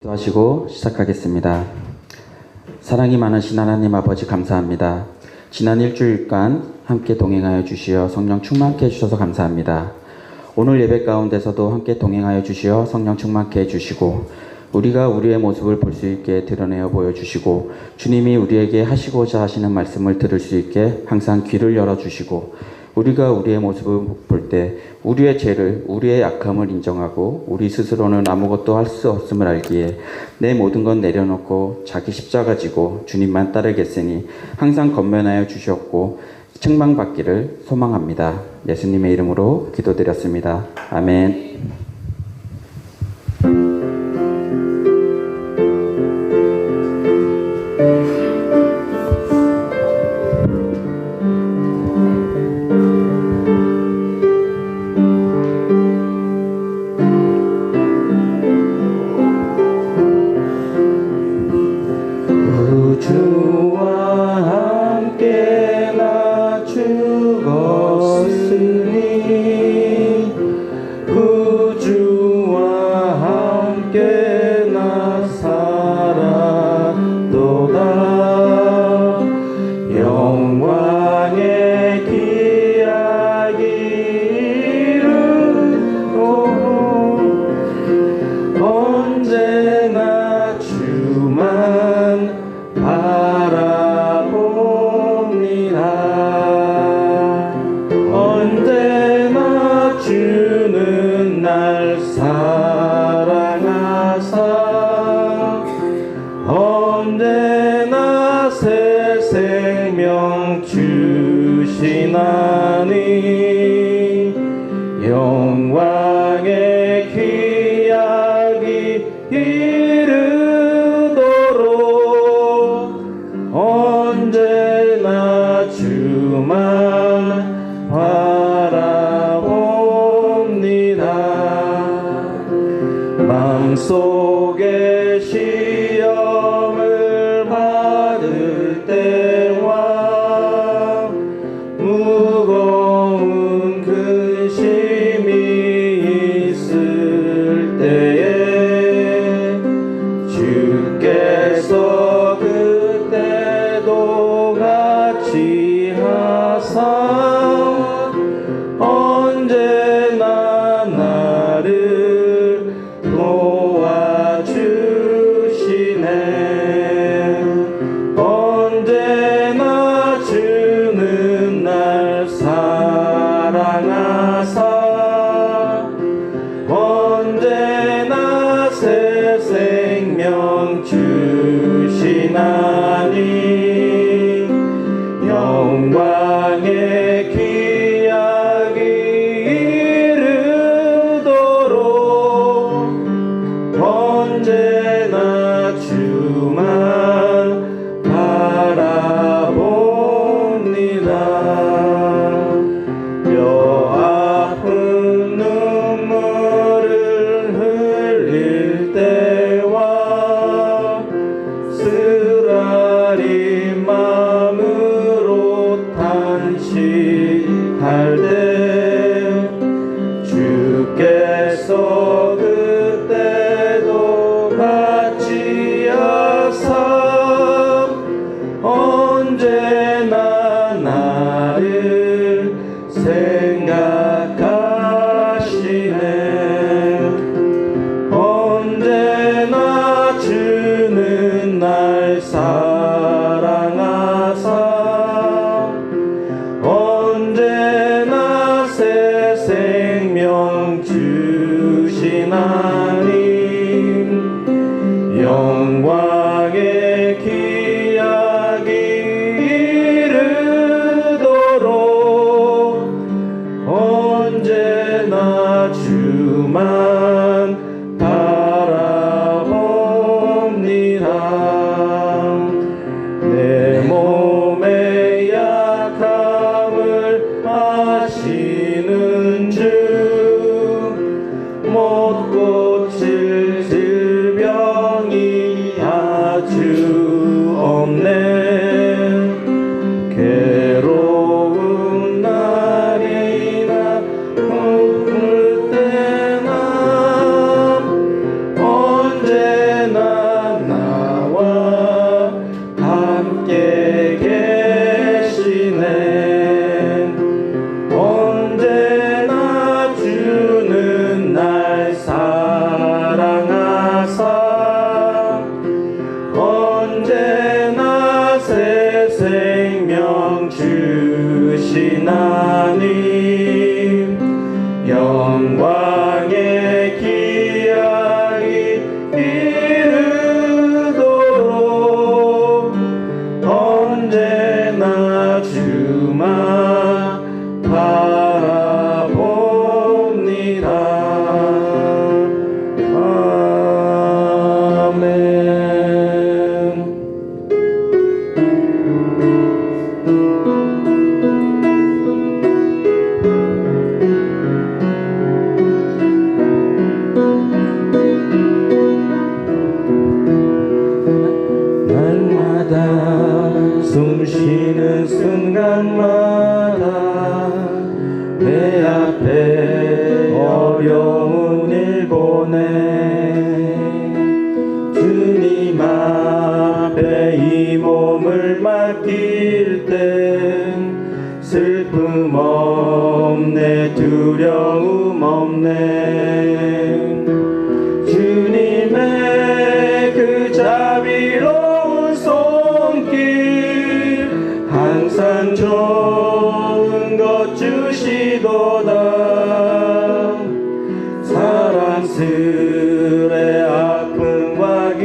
기도하시고 시작하겠습니다. 사랑이 많으신 하나님 아버지 감사합니다. 지난 일주일간 함께 동행하여 주시어 성령 충만케 해주셔서 감사합니다. 오늘 예배 가운데서도 함께 동행하여 주시어 성령 충만케 해주시고 우리가 우리의 모습을 볼 수 있게 드러내어 보여주시고 주님이 우리에게 하시고자 하시는 말씀을 들을 수 있게 항상 귀를 열어주시고 우리가 우리의 모습을 볼 때 우리의 죄를, 우리의 약함을 인정하고 우리 스스로는 아무것도 할 수 없음을 알기에 내 모든 건 내려놓고 자기 십자가 지고 주님만 따르겠으니 항상 건면하여 주셨고 책망받기를 소망합니다. 예수님의 이름으로 기도드렸습니다. 아멘. 언제나 새 생명 주시나니 영광의 귀약이 이르도록 언제나 주만 바라봅니다. 마음속에 시험을 받을 때와 무거운 근심이 있을 때에 주께서 그때도 같이 하사 언제나 나를 도와주시네. 언제나 주는 날 사랑하사 언제나 새 생명 주시나니 영광의 귀약이 이르도록 언제나 주만 바라봅니다. 뼈 아픈 눈물을 흘릴 때와 쓰라린 마음으로 탄식할 때 주께서 그때도 같이 하사 언제나 나를 생각하시네. 언제나 주는 날 사랑하사 언제나 새 생명 주시나니 영광의 귀약이 이르도록 언제나 주만 바라봅니다. 내 몸의 약함을 아시는 주 못 고칠 질병이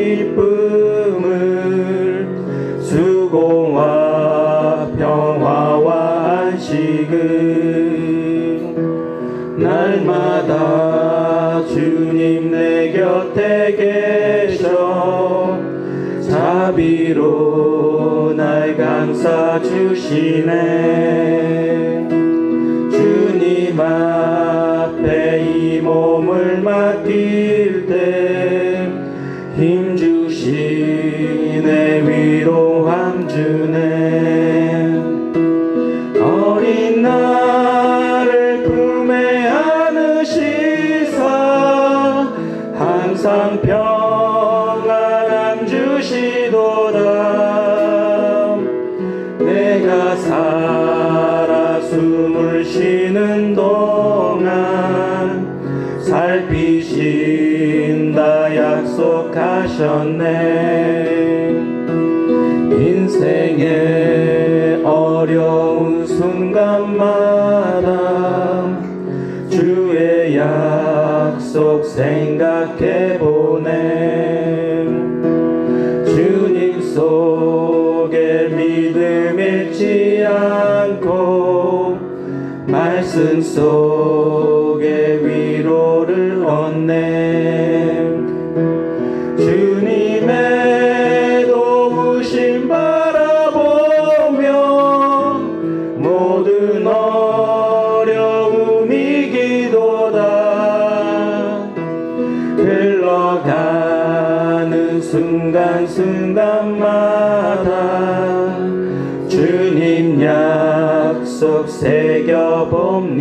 기쁨을 수고와 평화와 안식을 날마다 주님 내 곁에 계셔 자비로 날 감싸 주시네. 주님 앞에 이 몸을 맡길 때 힘주시네 위로함 주네. 어린 나를 품에 안으시사 항상 평안함 주시도다. 내가 살아 숨을 쉬는 동안 살피신다 약속하셨네. 인생의 어려운 순간마다 주의 약속 생각해보네. 주님 속에 믿음 잃지 않고 말씀 속에 위로를 얻네. 주님의 도우심 바라보며 모든 어려움 이기도다. 흘러가는 순간순간마다 주님 약속 새겨봅니다.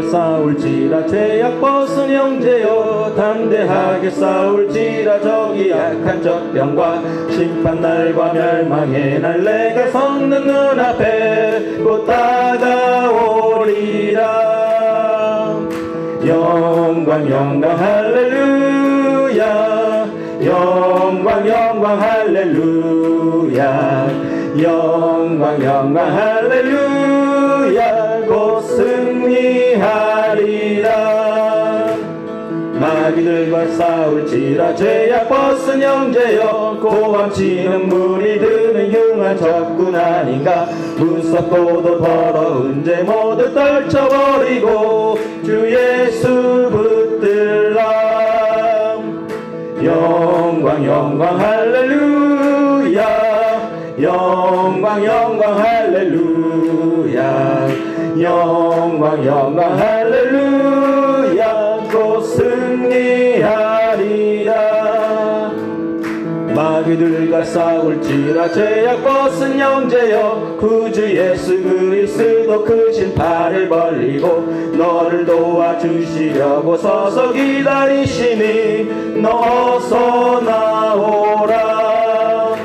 싸울지라 죄악 벗은 형제여 담대하게 싸울지라 저기 약한 적병과 심판날과 멸망의 날 내가 섰는 눈앞에 곧 다가오리라. 영광 영광 할렐루야 영광 영광 할렐루야 영광 영광 할렐루야 곧 승리하리라. 마귀들과 싸울지라 죄악 벗은 형제여 고함치는 물이 드는 흉한 적군 아닌가. 무섭고도 더러운 죄 모두 떨쳐버리고 주 예수 붙들라. 영광 영광 할렐루야 영광 영광 할렐루야 영광 영광 할렐루야 곧 승리하리라. 마귀들과 싸울지라 죄악 벗은 형제여 구주 예수 그리스도 크신 팔을 벌리고 너를 도와주시려고 서서 기다리시니 너 어서 나오라.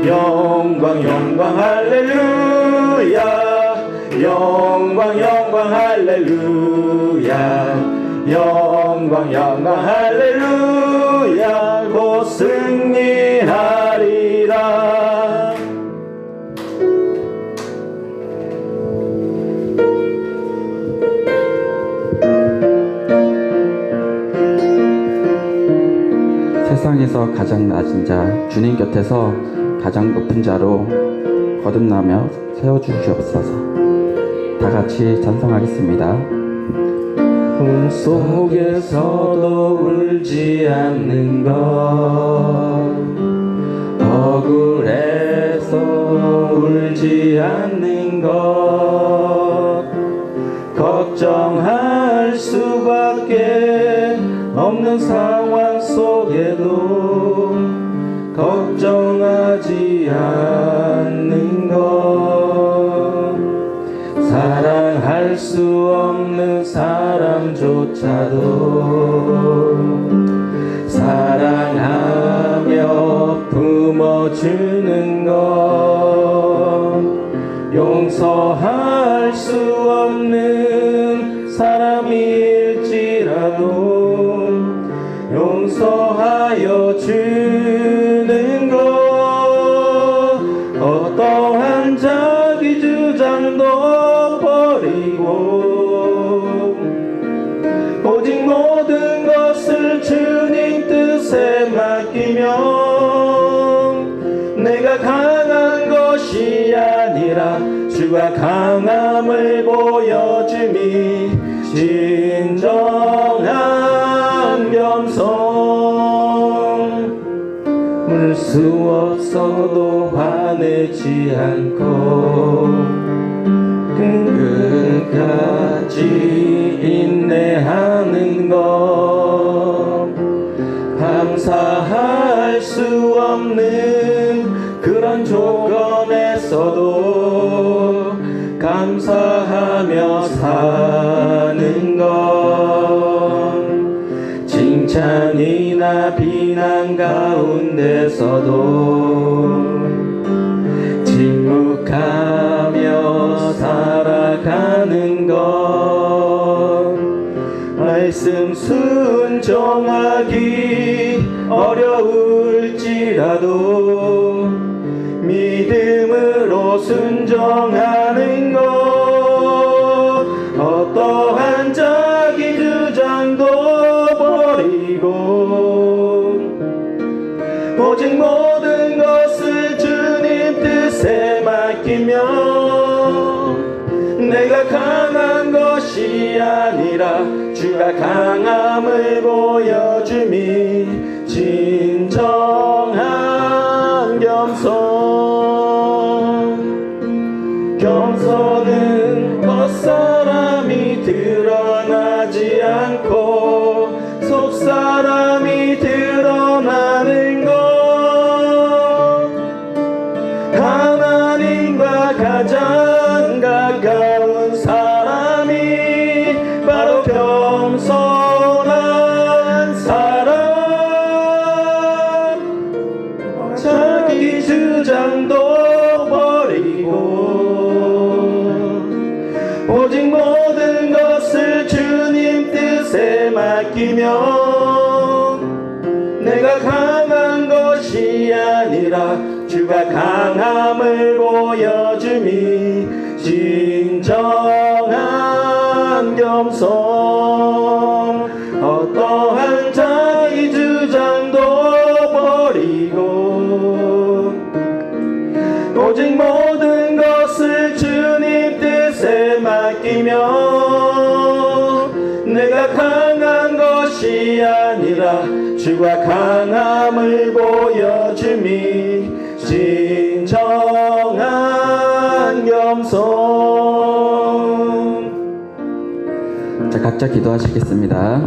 영광 영광 할렐루야 영광 영광 할렐루야 영광 영광 할렐루야 곧 승리하리라. 세상에서 가장 낮은 자 주님 곁에서 가장 높은 자로 거듭나며 세워주시옵소서. 다 같이 찬송하겠습니다. 꿈속에서도 울지 않는 것 억울해서 울지 않는 것 걱정할 수밖에 없는 상황 속에도 걱정하지 않는 것 사랑할 수 없는 사람조차도 사랑하며 품어주는 것 용서할 수 없는 사람일지라도 용서하여 주는 것 어떠한 자기 주장도 버리고 오직 모든 것을 주님 뜻에 맡기며 내가 강한 것이 아니라 주가 강함을 보여줌이 진정한 겸손. 물 수 없어도 화내지 않고 끝까지 인내하는 것, 감사할 수 없는 그런 조건에서도 감사하며 사는 것, 칭찬이나 비난 가운데서도 침묵하며 살아가는 것, 말씀 순종하기 어려울지라도 믿음으로 순종하는 것, 어떠한 자기 주장도 버리고 오직 모든 것을 주님 뜻에 맡기며 내가 강한 것이 아니라 주가 강함을 보여줌이 진정한 겸손. 겸손은 겉사람이 드러나지 않고 속사람이 드러나는 것, 하나님과 가장 가까운 사람이 바로 겸손한 사람. 자기 주장도 버리고 오직 모든 것을 주님 뜻에 맡기며 내가 강한 것이 아니라 주가 강함을 보여줌이 진정한 겸손. 어떠한 자기 주장도 버리고 오직 모든 것을 주님 뜻에 맡기며 내가 강한 것이 아니라 주가 강함을 보여줌이 진정한 겸손. 자, 각자 기도하시겠습니다.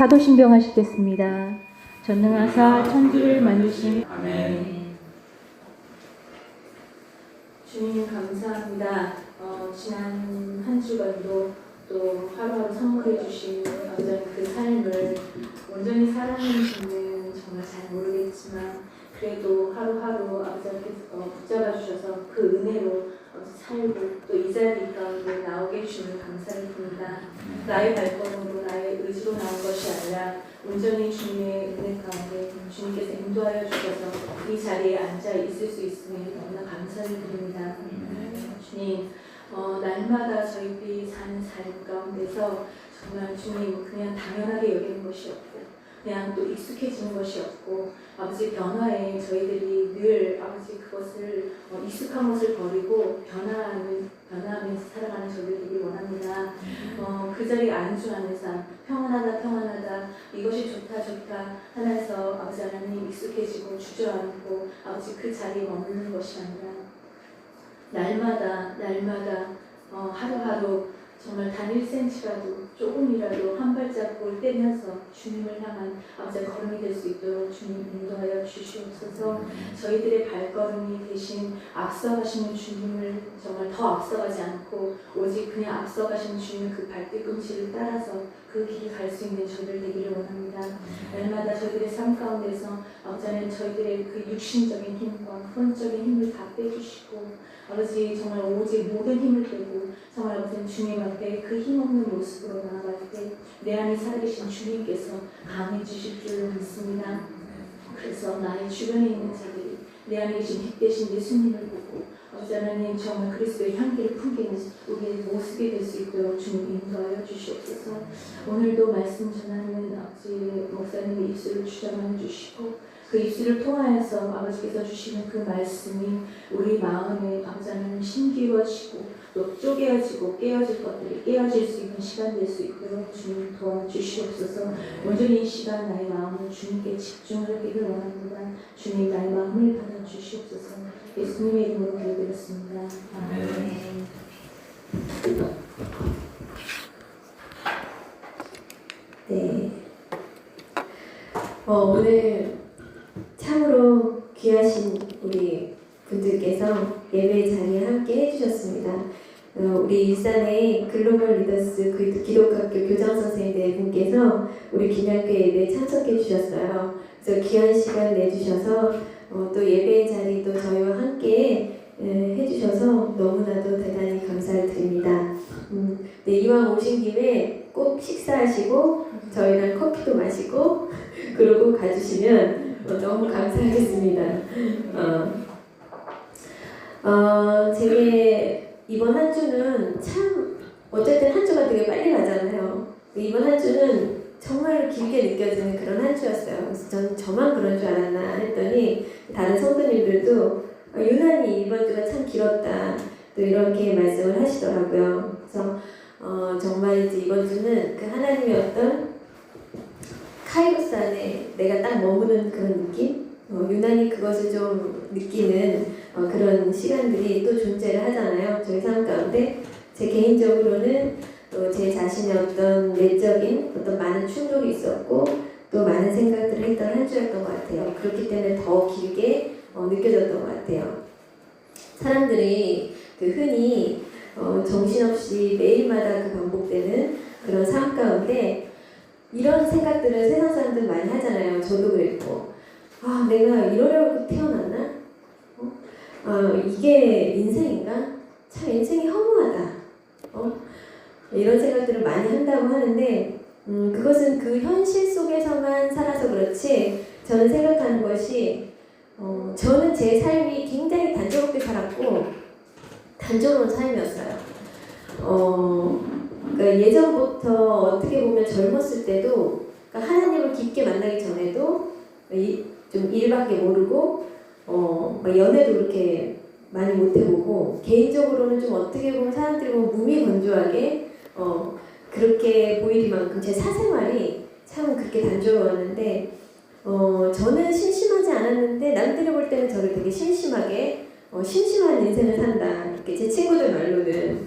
사도신경 하시겠습니다. 전능하사 천지를 만드신 아멘. 주님 감사합니다. 지난 한 주간도 또 하루하루 선물해 주신 완전 그 삶을 온전히 사랑하시는 정말 잘 모르겠지만 그래도 하루하루 아버지께서 붙잡아 주셔서 그 은혜로 살고 또 이 자리 가운데 나오게 해주시는 감사를 드립니다. 나의 발걸음으로 나의 의지로 나온 것이 아니라 온전히 주님의 은혜 가운데 주님께서 인도하여 주셔서 이 자리에 앉아 있을 수 있음에 너무나 감사를 드립니다. 주님, 날마다 저희들이 사는 삶 가운데서 정말 주님 그냥 당연하게 여기는 것이 없고 그냥 또 익숙해지는 것이 없고 아버지 변화에 저희들이 늘 아버지 그것을 익숙한 것을 버리고 변화하면서 살아가는 저희들 되길 원합니다. 그 자리에 안주하는 삶, 평안하다 이것이 좋다 하면서 아버지 하나님 익숙해지고 주저앉고 아버지 그 자리에 머무는 것이 아니라 날마다 하루하루 정말 단 1cm라도 조금이라도 한 발자국을 떼면서 주님을 향한 아버지의 걸음이 될 수 있도록 주님 인도하여 주시옵소서. 저희들의 발걸음이 대신 앞서가시는 주님을 정말 더 앞서가지 않고 오직 그냥 앞서가시는 주님의 그 발뒤꿈치를 따라서 그 길 갈 수 있는 저희들 되기를 원합니다. 날마다 저희들의 삶 가운데서 아버지는 저희들의 그 육신적인 힘과 혼적인 힘을 다 빼주시고 아버지 정말 오직 모든 힘을 빼고 정말 아버지는 주님 앞에 그 힘없는 모습으로 나아갈 때 내 안에 살아계신 주님께서 강해주실 줄로 믿습니다. 그래서 나의 주변에 있는 자들이 내 안에 계신 빛 대신 예수님을 보고 아버지 하나님 정말 그리스도의 향기를 풍기는 우리의 모습이 될 수 있도록 주님 인도하여 주시옵소서. 오늘도 말씀 전하는 아버지 목사님의 입술을 주장하여 주시고 그 입술을 통하여서 아버지께서 주시는 그 말씀이 우리 마음에 아버지 하나님 심기워지고 또 쪼개어지고 깨어질 것들이 깨어질 수 있는 시간 될 수 있도록 주님 도와주시옵소서. 온전히 이 시간 나의 마음을 주님께 집중하기를 원합니다. 주님 나의 마음을 받아주시옵소서. 예수님의 이름으로 기도드렸습니다. 아멘. 네. 오늘 참으로 귀하신 우리 분들께서 예배 자리에 함께 해주셨습니다. 우리 일산의 글로벌 리더스 기독학교 교장 선생님 네 분께서 우리 기념교 예배에 참석해 주셨어요. 그래서 귀한 시간 내주셔서 또 예배 자리도 저희와 함께 해주셔서 너무나도 대단히 감사를 드립니다. 네, 이왕 오신 김에 꼭 식사하시고 저희랑 커피도 마시고 그러고 가주시면 너무 감사하겠습니다. 제게 이번 한 주는 참 어쨌든 한 주가 되게 빨리 가잖아요. 이번 한 주는 정말 길게 느껴지는 그런 한 주였어요. 그래서 저는 저만 그런 줄 알았나 했더니 다른 성도님들도 유난히 이번 주가 참 길었다 또 이렇게 말씀을 하시더라고요. 그래서 정말 이제 이번 주는 그 하나님의 어떤 카이로스 안에 내가 딱 머무는 그런 느낌? 유난히 그것을 좀 느끼는 그런 시간들이 또 존재를 하잖아요. 저희 삶 가운데 제 개인적으로는 또 제 자신의 어떤 내적인 어떤 많은 충돌이 있었고 또 많은 생각들을 했던 한 주였던 것 같아요. 그렇기 때문에 더 길게 느껴졌던 것 같아요. 사람들이 흔히 정신없이 매일마다 그 반복되는 그런 삶 가운데 이런 생각들을 세상 사람들 많이 하잖아요. 저도 그랬고 내가 이러려고 태어났나? 이게 인생인가? 참 인생이 허무하다. 이런 생각들을 많이 한다고 하는데 그것은 그 현실 속에서만 살아서 그렇지 저는 생각하는 것이 저는 제 삶이 굉장히 단조롭게 살았고 단조로운 삶이었어요. 그러니까 예전부터 어떻게 보면 젊었을 때도 그러니까 하나님을 깊게 만나기 전에도 좀 일밖에 모르고 연애도 그렇게 많이 못 해보고 개인적으로는 좀 어떻게 보면 사람들이 보면 무미건조하게 그렇게 보이는 만큼 제 사생활이 참 그렇게 단조로웠는데 저는 심심하지 않았는데 남들이 볼 때는 저를 되게 심심하게 심심한 인생을 산다 이렇게 제 친구들 말로는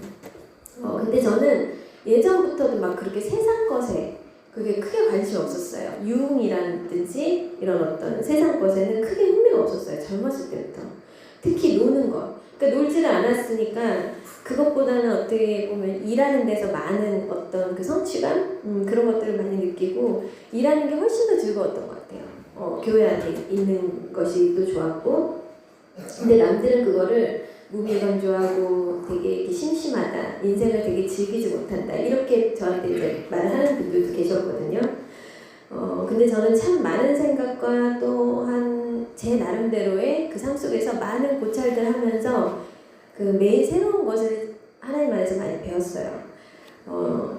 근데 저는 예전부터도 막 그렇게 세상 것에 그게 크게 관심이 없었어요. 유흥이라든지 이런 어떤 세상 것에는 크게 흥미가 없었어요. 젊었을 때부터. 특히 노는 것. 그러니까 놀지를 않았으니까 그것보다는 어떻게 보면 일하는 데서 많은 어떤 그 성취감? 그런 것들을 많이 느끼고 일하는 게 훨씬 더 즐거웠던 것 같아요. 교회 안에 있는 것이 또 좋았고 근데 남들은 그거를 무미건조하고 되게 이렇게 심심하다, 인생을 되게 즐기지 못한다 이렇게 저한테 이제 말하는 분들도 계셨거든요. 근데 저는 참 많은 생각과 또한 제 나름대로의 그 삶 속에서 많은 고찰들 하면서 그 매일 새로운 것을 하나님 안에서 많이 배웠어요.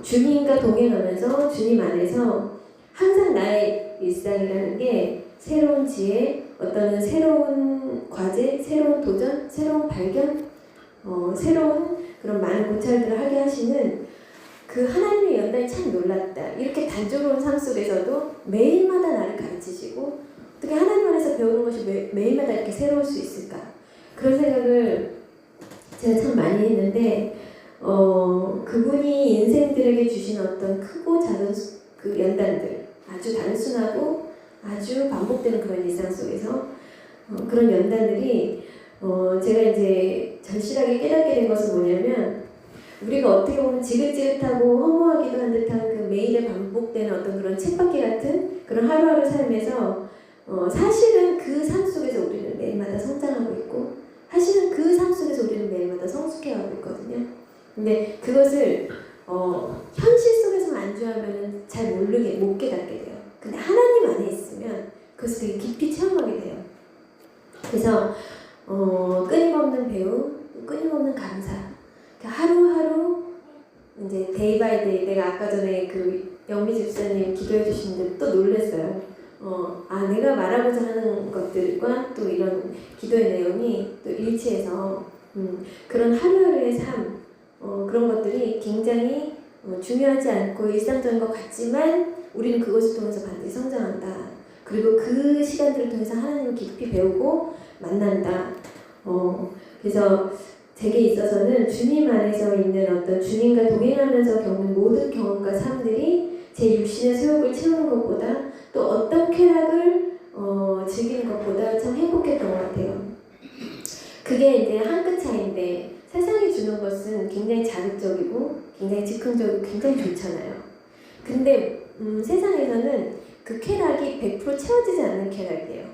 주님과 동행하면서 주님 안에서 항상 나의 일상이라는 게 새로운 지혜, 어떤 새로운 과제, 새로운 도전, 새로운 발견, 새로운 그런 많은 고찰들을 하게 하시는 그 하나님의 연단이 참 놀랐다. 이렇게 단조로운 삶 속에서도 매일마다 나를 가르치시고 어떻게 하나님 안에서 배우는 것이 매일마다 이렇게 새로울 수 있을까? 그런 생각을 제가 참 많이 했는데 그분이 인생들에게 주신 어떤 크고 작은 그 연단들 아주 단순하고 아주 반복되는 그런 일상 속에서 그런 연단들이 제가 이제 절실하게 깨닫게 된 것은 뭐냐면 우리가 어떻게 보면 지긋지긋하고 허무하기도 한 듯한 그 매일에 반복되는 어떤 그런 쳇바퀴 같은 그런 하루하루 삶에서 사실은 그 삶 속에서 우리는 매일마다 성장하고 있고 사실은 그 삶 속에서 우리는 매일마다 성숙해가고 있거든요. 근데 그것을 현실 속에서만 안주하면 잘 못 깨닫게 돼요. 근데 하나님 안에 있으면 그것을 되게 깊이 체험하게 돼요. 그래서 끊임없는 배움, 끊임없는 감사. 하루하루 이제 데이 바이 데이 내가 아까 전에 그 영미 집사님 기도해 주시는데 또 놀랐어요. 내가 말하고자 하는 것들과 또 이런 기도의 내용이 또 일치해서 그런 하루하루의 삶 그런 것들이 굉장히 중요하지 않고 일상적인 것 같지만 우리는 그것을 통해서 반드시 성장한다. 그리고 그 시간들을 통해서 하나님을 깊이 배우고 만난다. 그래서 제게 있어서는 주님 안에서 있는 어떤 주님과 동행하면서 겪는 모든 경험과 삶들이 제 육신의 소욕을 채우는 것보다 또 어떤 쾌락을 즐기는 것보다 참 행복했던 것 같아요. 그게 이제 한 끗 차이인데 세상이 주는 것은 굉장히 자극적이고 굉장히 즉흥적이고 굉장히 좋잖아요. 근데 세상에서는 그 쾌락이 100% 채워지지 않는 쾌락이에요.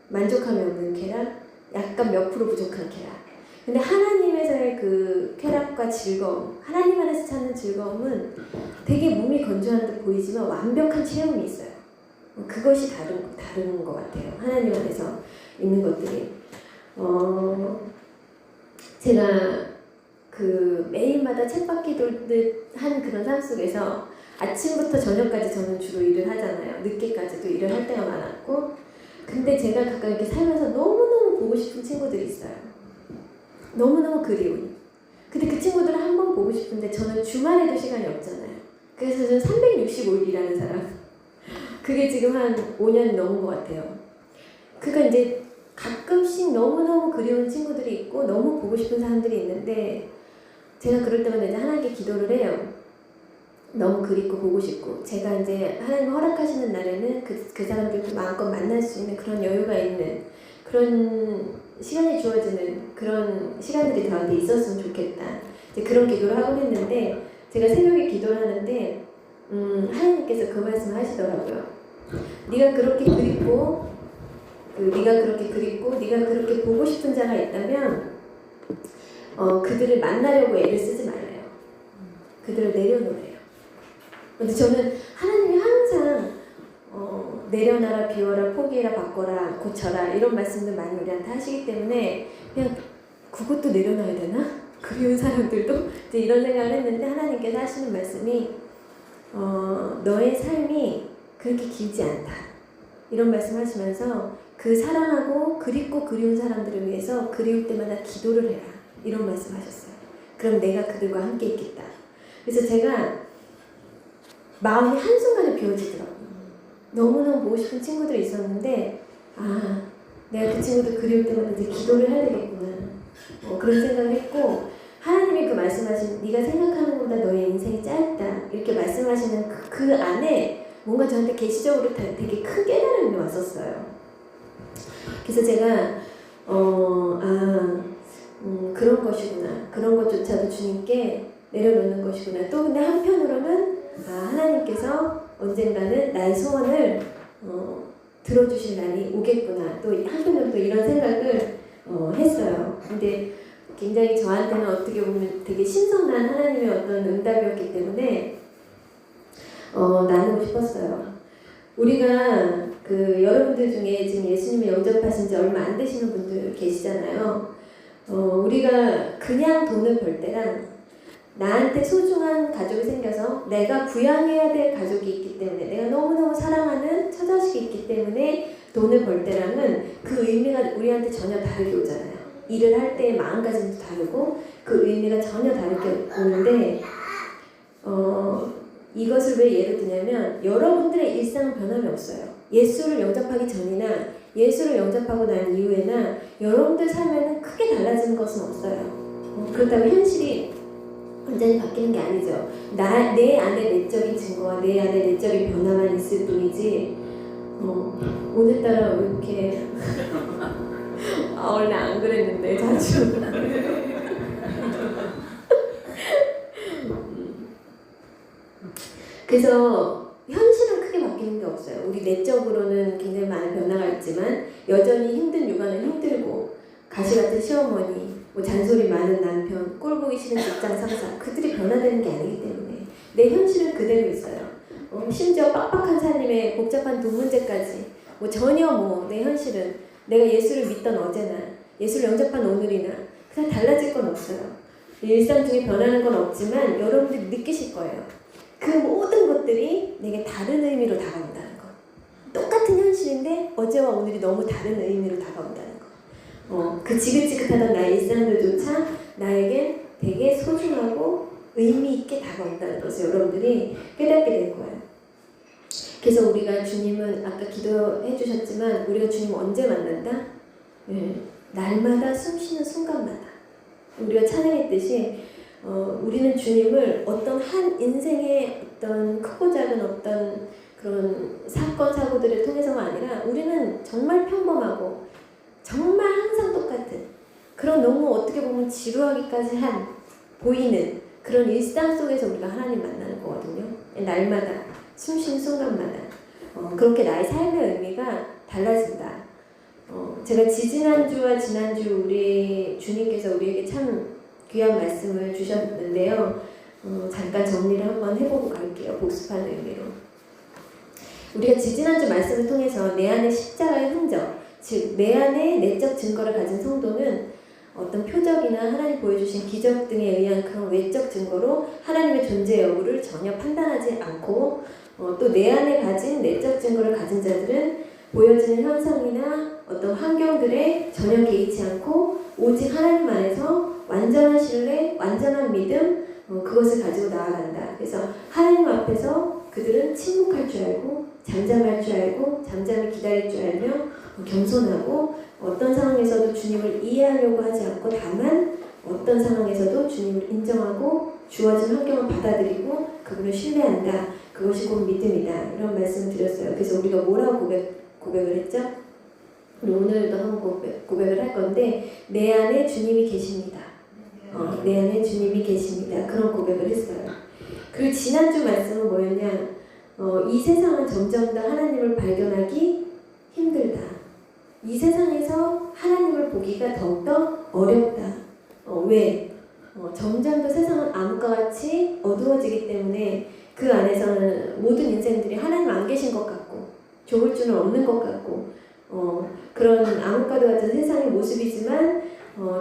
만족함이 없는 쾌락, 약간 몇 프로 부족한 쾌락. 근데 하나님에서의 그 쾌락과 즐거움, 하나님 안에서 찾는 즐거움은 되게 몸이 건조한 듯 보이지만 완벽한 체험이 있어요. 그것이 다른 것 같아요. 하나님 안에서 있는 것들이. 제가 그 매일마다 쳇바퀴 돌듯 한 그런 삶 속에서 아침부터 저녁까지 저는 주로 일을 하잖아요. 늦게까지도 일을 할 때가 많았고 근데 제가 가끔 이렇게 살면서 너무너무 보고 싶은 친구들이 있어요. 너무너무 그리운. 근데 그 친구들을 한 번 보고 싶은데 저는 주말에도 시간이 없잖아요. 그래서 저는 365일 일하는 사람. 그게 지금 한 5년 넘은 것 같아요. 그러니까 이제 가끔씩 너무너무 그리운 친구들이 있고 너무 보고 싶은 사람들이 있는데 제가 그럴 때마다 이제 하나님께 기도를 해요. 너무 그립고 보고 싶고 제가 이제 하나님 허락하시는 날에는 그 사람들도 마음껏 만날 수 있는 그런 여유가 있는 그런 시간이 주어지는 그런 시간들이 저한테 있었으면 좋겠다. 이제 그런 기도를 하곤 했는데 제가 새벽에 기도를 하는데 하나님께서 그 말씀을 하시더라고요. 네가 그렇게 그립고 네가 그렇게 보고 싶은 자가 있다면 그들을 만나려고 애를 쓰지 말래요. 그들을 내려놓으래요. 근데 저는 하나님이 항상 내려놔라, 비워라, 포기해라, 바꿔라, 고쳐라 이런 말씀들 많이 우리한테 하시기 때문에 그냥 그것도 내려놔야 되나? 그리운 사람들도 이제 이런 생각을 했는데 하나님께서 하시는 말씀이 너의 삶이 그렇게 길지 않다 이런 말씀하시면서 그 사랑하고 그립고 그리운 사람들을 위해서 그리울 때마다 기도를 해라 이런 말씀하셨어요. 그럼 내가 그들과 함께 있겠다. 그래서 제가 마음이 한순간에 비워지더라고요. 너무너무 보고 싶은 친구들이 있었는데 내가 그 친구들 그리울 때마다 이제 기도를 해야 되겠구나 그런 생각을 했고 하나님이 그 말씀하신 네가 생각하는 것보다 너의 인생이 짧다 이렇게 말씀하시는 그 안에 뭔가 저한테 계시적으로 되게 큰 깨달음이 왔었어요. 그래서 제가 그런 것이구나. 그런 것조차도 주님께 내려놓는 것이구나. 또 근데 한편으로는 하나님께서 언젠가는 나의 소원을 들어주실 날이 오겠구나. 또 한편으로 또 이런 생각을 했어요. 근데 굉장히 저한테는 어떻게 보면 되게 신선한 하나님의 어떤 응답이었기 때문에 나누고 싶었어요. 우리가 여러분들 중에 지금 예수님을 영접하신 지 얼마 안 되시는 분들 계시잖아요. 우리가 그냥 돈을 벌 때랑 나한테 소중한 가족이 생겨서 내가 부양해야 될 가족이 있기 때문에 내가 너무너무 사랑하는 처자식이 있기 때문에 돈을 벌 때랑은 그 의미가 우리한테 전혀 다르게 오잖아요. 일을 할 때의 마음가짐도 다르고 그 의미가 전혀 다르게 오는데 이것을 왜 예를 드냐면 여러분들의 일상은 변함이 없어요. 예수를 영접하기 전이나 예수를 영접하고 난 이후에나 여러분들 삶에는 크게 달라지는 것은 없어요. 그렇다고 현실이 완전히 바뀌는 게 아니죠. 내 안에 내적인 증거와 내 안에 내적인 변화만 있을 뿐이지 오늘따라 왜 이렇게 원래 안 그랬는데 자주 그래서 현실은 크게 바뀌는 게 없어요. 우리 내적으로는 굉장히 많은 변화가 있지만 여전히 힘든 육아는 힘들고 가시 같은 시어머니, 잔소리 많은 남편, 꼴 보기 싫은 직장 상사 그들이 변화되는 게 아니기 때문에 내 현실은 그대로 있어요. 심지어 빡빡한 삶의 복잡한 돈 문제까지 전혀 내 현실은 내가 예수를 믿던 어제나 예수를 영접한 오늘이나 그냥 달라질 건 없어요. 일상 중에 변하는 건 없지만 여러분들이 느끼실 거예요. 그 모든 것들이 내게 다른 의미로 다가온다는 거. 똑같은 현실인데 어제와 오늘이 너무 다른 의미로 다가온다는 거. 그 지긋지긋하던 나의 일상들조차 나에겐 되게 소중하고 의미 있게 다가온다는 것을 여러분들이 깨닫게 될 거예요. 그래서 우리가 주님은 아까 기도해 주셨지만 우리가 주님 언제 만난다? 날마다 숨쉬는 순간마다. 우리가 찬양했듯이 우리는 주님을 어떤 한 인생의 어떤 크고 작은 어떤 그런 사건 사고들을 통해서가 아니라 우리는 정말 평범하고 정말 항상 똑같은 그런 너무 어떻게 보면 지루하기까지 한 보이는 그런 일상 속에서 우리가 하나님 만나는 거거든요. 날마다 숨쉬는 순간마다 그렇게 나의 삶의 의미가 달라진다. 제가 지지난주와 지난주 우리 주님께서 우리에게 참 귀한 말씀을 주셨는데요. 잠깐 정리를 한번 해보고 갈게요. 복습하는 의미로. 우리가 지지난주 말씀을 통해서 내 안에 십자가의 흔적, 즉 내 안에 내적 증거를 가진 성도는 어떤 표적이나 하나님 보여주신 기적 등에 의한 그런 외적 증거로 하나님의 존재 여부를 전혀 판단하지 않고 또 내 안에 가진 내적 증거를 가진 자들은 보여지는 현상이나 어떤 환경들에 전혀 개의치 않고 오직 하나님 안에서 완전한 신뢰, 완전한 믿음 그것을 가지고 나아간다. 그래서 하나님 앞에서 그들은 침묵할 줄 알고 잠잠할 줄 알고 잠잠히 기다릴 줄 알며 겸손하고 어떤 상황에서도 주님을 이해하려고 하지 않고 다만 어떤 상황에서도 주님을 인정하고 주어진 환경을 받아들이고 그분을 신뢰한다. 그것이 곧 믿음이다. 이런 말씀을 드렸어요. 그래서 우리가 뭐라고 고백을 했죠? 우리 오늘도 한번 고백을 할 건데 내 안에 주님이 계십니다. 내 안에 주님이 계십니다. 그런 고백을 했어요. 그리고 지난주 말씀은 뭐였냐? 이 세상은 점점 더 하나님을 발견하기 힘들다. 이 세상에서 하나님을 보기가 더욱더 어렵다. 왜? 점점 더 세상은 암흑과 같이 어두워지기 때문에 그 안에서는 모든 인생들이 하나님 안 계신 것 같고 좋을 줄은 없는 것 같고 그런 암흑과도 같은 세상의 모습이지만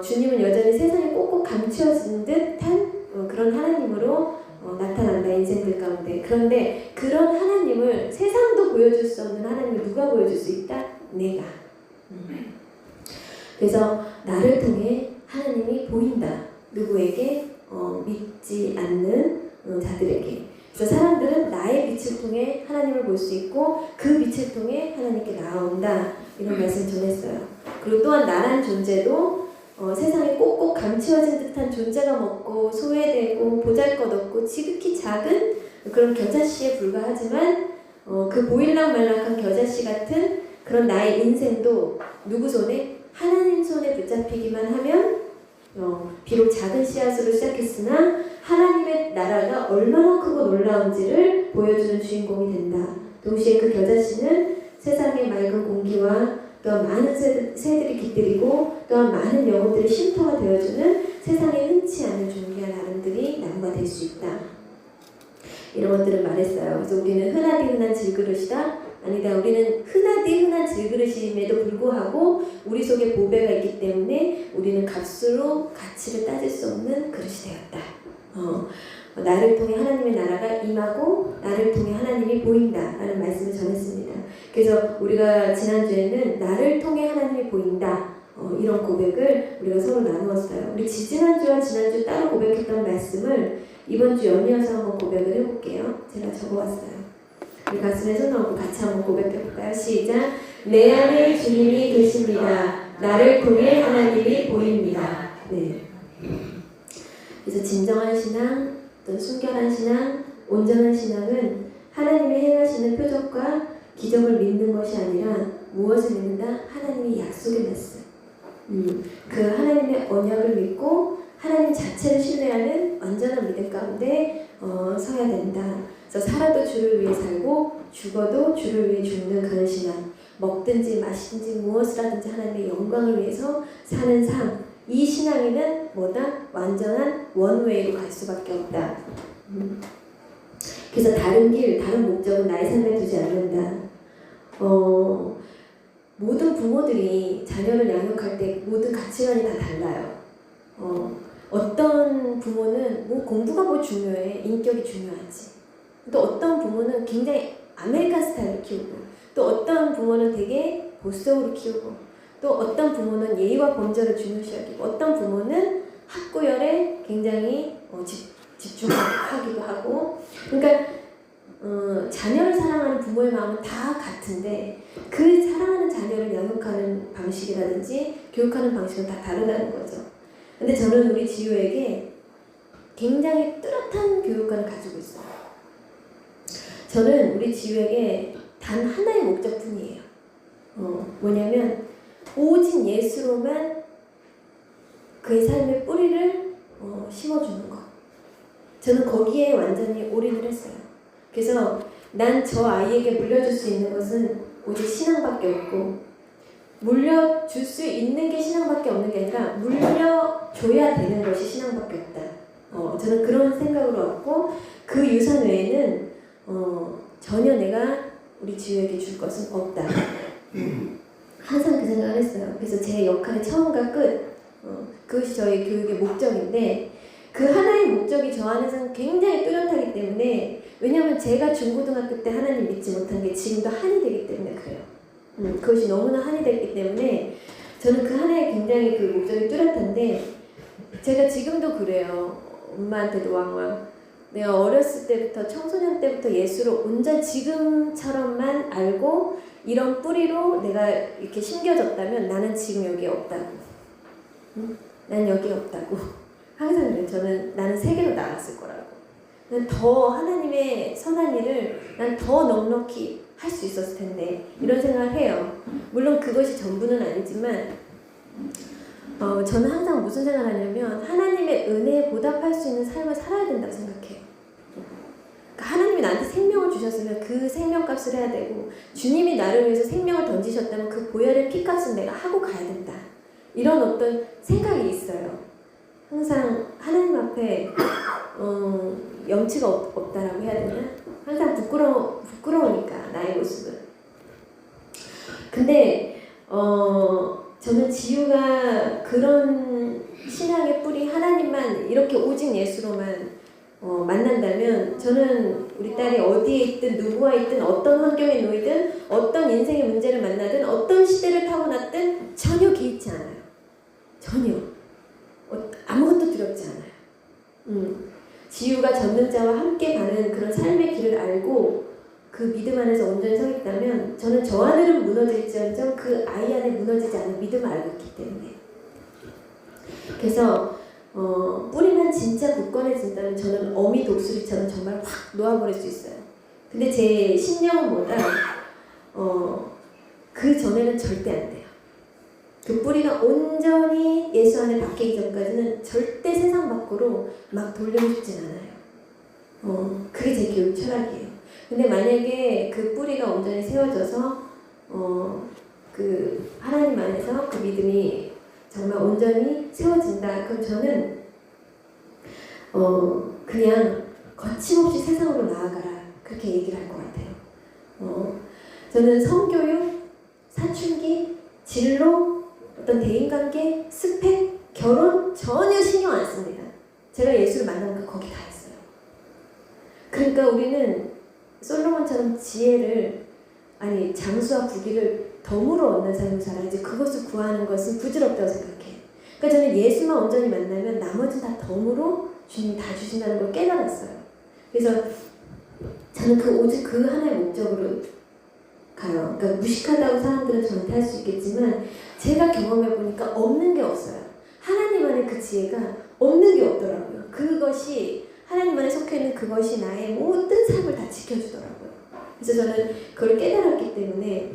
주님은 여전히 세상에 꼭꼭 감추어진 듯한 그런 하나님으로 나타난다 인생들 가운데. 그런데 그런 하나님을 세상도 보여줄 수 없는 하나님을 누가 보여줄 수 있다? 내가. 그래서 나를 통해 하나님이 보인다. 누구에게? 믿지 않는 자들에게. 그래서 사람들은 나의 빛을 통해 하나님을 볼 수 있고 그 빛을 통해 하나님께 나아온다. 이런 말씀 전했어요. 그리고 또한 나란 존재도 세상에 꼭꼭 감추어진 듯한 존재감 없고 소외되고 보잘것없고 지극히 작은 그런 겨자씨에 불과하지만 그 보일락말락한 겨자씨 같은 그런 나의 인생도 누구 손에? 하나님 손에 붙잡히기만 하면 비록 작은 씨앗으로 시작했으나 하나님의 나라가 얼마나 크고 놀라운지를 보여주는 주인공이 된다. 동시에 그 겨자씨는 세상의 맑은 공기와 또한 많은 새들이 깃들이고 또한 많은 영혼들의 쉼터가 되어주는 세상에 흔치 않은 존귀한 아름들이 나무가 될 수 있다. 이런 것들을 말했어요. 그래서 우리는 흔하디 흔한 질그릇이다. 아니다. 우리는 흔하디 흔한 질그릇임에도 불구하고 우리 속에 보배가 있기 때문에 우리는 값으로 가치를 따질 수 없는 그릇이 되었다. 나를 통해 하나님의 나라가 임하고 나를 통해 하나님이 보인다 라는 말씀을 전했습니다. 그래서 우리가 지난주에는 나를 통해 하나님이 보인다 이런 고백을 우리가 서로 나누었어요. 우리 지지난주와 지난주 따로 고백했던 말씀을 이번 주 연이어서 한번 고백을 해볼게요. 제가 적어왔어요. 우리 가슴에 손 얹고 같이 한번 고백해볼까요? 시작. 내 안에 주님이 계십니다. 나를 통해 하나님이 보입니다. 네. 그래서 진정한 신앙, 또 순결한 신앙, 온전한 신앙은 하나님이 행하시는 표적과 기적을 믿는 것이 아니라 무엇을 믿는다? 하나님의 약속의 말씀. 그 하나님의 언약을 믿고 하나님 자체를 신뢰하는 완전한 믿음 가운데 서야 된다. 그래서 살아도 주를 위해 살고 죽어도 주를 위해 죽는 그런 신앙. 먹든지 마시든지 무엇을 하든지 하나님의 영광을 위해서 사는 삶. 이 신앙에는 뭐다? 완전한 원웨이로 갈 수밖에 없다. 그래서 다른 길, 다른 목적은 나의 삶에 두지 않는다. 모든 부모들이 자녀를 양육할 때 모든 가치관이 다 달라요. 어떤 부모는 뭐 공부가 뭐 중요해, 인격이 중요하지. 또 어떤 부모는 굉장히 아메리칸 스타일로 키우고, 또 어떤 부모는 되게 보수적으로 키우고, 또 어떤 부모는 예의와 범절을 중요시 여기고, 어떤 부모는 학구열에 굉장히 집중하기도 하고. 그러니까 자녀를 사랑하는 부모의 마음은 다 같은데 그 사랑하는 자녀를 양육하는 방식이라든지 교육하는 방식은 다 다르다는 거죠. 근데 저는 우리 지효에게 굉장히 뚜렷한 교육관을 가지고 있어요. 저는 우리 지효에게 단 하나의 목적뿐이에요. 뭐냐면 오직 예수로만 그의 삶의 뿌리를 심어주는 것. 저는 거기에 완전히 올인을 했어요. 그래서 난 저 아이에게 물려줄 수 있는 것은 오직 신앙밖에 없고, 물려줄 수 있는 게 신앙밖에 없는 게 아니라 물려줘야 되는 것이 신앙밖에 없다. 저는 그런 생각으로 왔고, 그 유산 외에는 전혀 내가 우리 지효에게 줄 것은 없다. 항상 그 생각을 했어요. 그래서 제 역할의 처음과 끝, 그것이 저희 교육의 목적인데, 그 하나의 목적이 저 안에서는 굉장히 뚜렷하기 때문에, 왜냐하면 제가 중고등학교 때 하나님 믿지 못한 게 지금도 한이 되기 때문에 그래요. 그것이 너무나 한이 됐기 때문에 저는 그 하나의 굉장히 그 목적이 뚜렷한데, 제가 지금도 그래요. 엄마한테도 왕왕. 내가 어렸을 때부터 청소년 때부터 예수를 온전 지금처럼만 알고 이런 뿌리로 내가 이렇게 심겨졌다면 나는 지금 여기에 없다고. 난 여기에 없다고. 항상 그래요. 나는 세계로 나갔을 거라고. 난 더 하나님의 선한 일을 난 더 넉넉히 할 수 있었을 텐데 이런 생각을 해요. 물론 그것이 전부는 아니지만 저는 항상 무슨 생각을 하냐면 하나님의 은혜에 보답할 수 있는 삶을 살아야 된다고 생각해요. 그러니까 하나님이 나한테 생명을 주셨으면 그 생명값을 해야 되고, 주님이 나를 위해서 생명을 던지셨다면 그 보혈의 피값은 내가 하고 가야 된다. 이런 어떤 생각이 있어요. 항상 하나님 앞에 염치가 없다라고 해야 되나? 항상 부끄러우니까 나의 모습은. 근데 저는 지유가 그런 신앙의 뿌리 하나님만 이렇게 오직 예수로만 만난다면, 저는 우리 딸이 어디에 있든 누구와 있든 어떤 환경에 놓이든 어떤 인생의 문제를 만나든 어떤 시대를 타고났든 전혀 개의치 않아요. 전혀. 아무것도 두렵지 않아요. 지유가 전능자와 함께 가는 그런 삶의 길을 알고 그 믿음 안에서 온전히 서 있다면, 저는 저 하늘은 무너질지언정 그 아이 안에 무너지지 않은 믿음을 알고 있기 때문에. 그래서 뿌리만 진짜 굳건해진다면 저는 어미 독수리처럼 정말 확 놓아버릴 수 있어요. 근데 제 신념은 뭐다? 그 전에는 절대 안 돼요. 그 뿌리가 온전히 예수 안에 박히기 전까지는 절대 세상 밖으로 막 돌리고 싶진 않아요. 그게 제 교육 철학이에요. 근데 만약에 그 뿌리가 온전히 세워져서 그 하나님 안에서 그 믿음이 정말 온전히 세워진다. 그럼 저는 그냥 거침없이 세상으로 나아가라. 그렇게 얘기를 할 것 같아요. 저는 성교육, 사춘기, 진로, 어떤 대인관계, 스펙, 결혼 전혀 신경 안 씁니다. 제가 예수를 만나면 거기 다 있어요. 그러니까 우리는 솔로몬처럼 지혜를 아니 장수와 부귀를 덤으로 얻는 삶을 살아야지 그것을 구하는 것은 부질없다고 생각해요. 그러니까 저는 예수만 온전히 만나면 나머지는 다 덤으로 주님이 다 주신다는 걸 깨달았어요. 그래서 저는 오직 그 하나의 목적으로 가요. 그러니까 무식하다고 사람들은 저한테 할 수 있겠지만 제가 경험해보니까 없는 게 없어요. 하나님 안에 그 지혜가 없는 게 없더라고요. 그것이 하나님 안에 속해있는 그것이 나의 모든 삶을 다 지켜주더라고요. 그래서 저는 그걸 깨달았기 때문에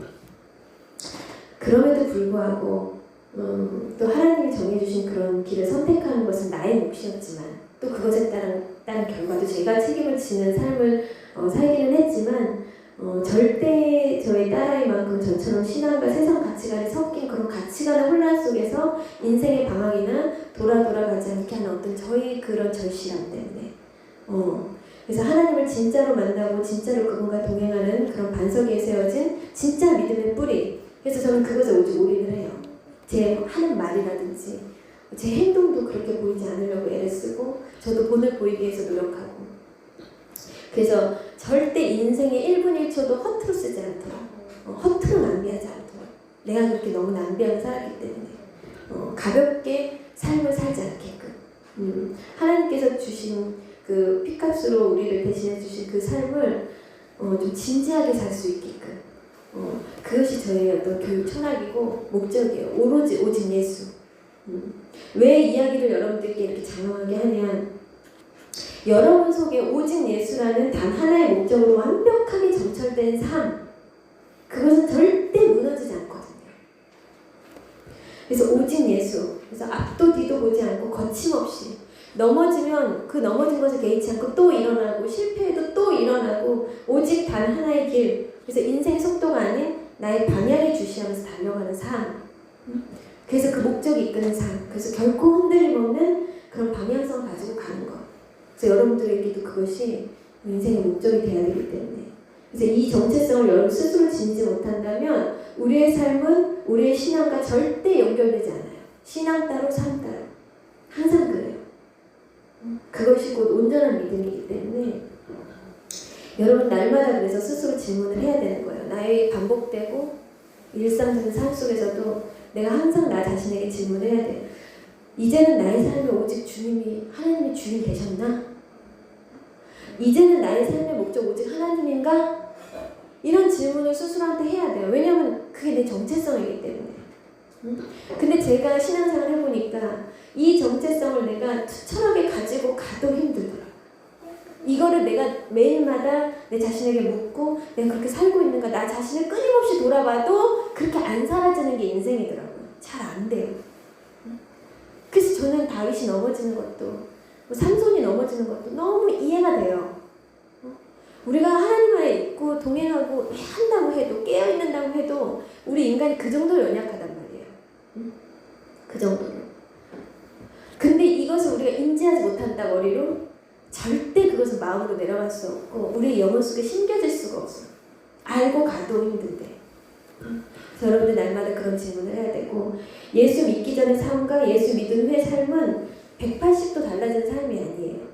그럼에도 불구하고 또 하나님이 정해주신 그런 길을 선택하는 것은 나의 몫이었지만 또 그것에 따른 결과도 제가 책임을 지는 삶을 살기는 했지만 절대 저희 딸아이만큼 저처럼 신앙과 세상 가치관이 섞인 그런 가치관의 혼란 속에서 인생의 방황이나 돌아가지 않게 하는 어떤 저희 그런 절실함 때문에 그래서 하나님을 진짜로 만나고 진짜로 그분과 동행하는 그런 반석 위에 세워진 진짜 믿음의 뿌리. 그래서 저는 그것에 오직 올인을 해요. 제 하는 말이라든지 제 행동도 그렇게 보이지 않으려고 애를 쓰고 저도 본을 보이기 위해서 노력하고 그래서 절대 인생의 1분 1초도 허투루 쓰지 않도록 허투루 낭비하지 않도록 내가 그렇게 너무 낭비하고 살았기 때문에 가볍게 삶을 살지 않게끔 하나님께서 주신 그 피값으로 우리를 대신해 주신 그 삶을 좀 진지하게 살 수 있게끔 그것이 저의 어떤 교육 철학이고 목적이에요. 오직 예수. 왜 이야기를 여러분들께 이렇게 장황하게 하냐? 여러분 속에 오직 예수라는 단 하나의 목적으로 완벽하게 정철된 삶, 그것은 절대 무너지지 않거든요. 그래서 오직 예수, 그래서 앞도 뒤도 보지 않고 거침없이 넘어지면 그 넘어진 것을 개의치 않고 또 일어나고 실패해도 또 일어나고 오직 단 하나의 길, 그래서 인생의 속도가 아닌 나의 방향을 주시하면서 달려가는 삶, 그래서 그 목적이 이끄는 삶, 그래서 결코 흔들림 없는 그런 방향성 가지고 가는 것. 그래서 여러분들에게도 그것이 인생의 목적이 돼야 되기 때문에 그래서 이 정체성을 여러분 스스로 지니지 못한다면 우리의 삶은 우리의 신앙과 절대 연결되지 않아요. 신앙 따로 삶 따로 항상 그래요. 그것이 곧 온전한 믿음이기 때문에 여러분 날마다 그래서 스스로 질문을 해야 되는 거예요. 나의 반복되고 일상적인 삶 속에서도 내가 항상 나 자신에게 질문을 해야 돼요. 이제는 나의 삶에 오직 하나님이 주인 되셨나? 이제는 나의 삶의 목적 오직 하나님인가? 이런 질문을 스스로한테 해야 돼요. 왜냐하면 그게 내 정체성이기 때문에. 근데 제가 신앙생활 해보니까 이 정체성을 내가 투철하게 가지고 가도 힘들더라고요. 이거를 내가 매일마다 내 자신에게 묻고 내가 그렇게 살고 있는가 나 자신을 끊임없이 돌아봐도 그렇게 안 사라지는 게 인생이더라고요. 잘 안 돼요. 그래서 저는 다윗이 넘어지는 것도 삼손이 넘어지는 것도 너무 이해가 돼요. 우리가 하나님 안에 있고 동행하고 한다고 해도 깨어있는다고 해도 우리 인간이 그 정도로 연약하단 말이에요. 그 정도로. 근데 이것을 우리가 인지하지 못한다 머리로 절대 그것은 마음으로 내려갈 수 없고 우리의 영혼 속에 심겨질 수가 없어요. 알고 가도 힘든데. 그래서 여러분들 날마다 그런 질문을 해야 되고 예수 믿기 전의 삶과 예수 믿은 후의 삶은 180도 달라지는 삶이 아니에요.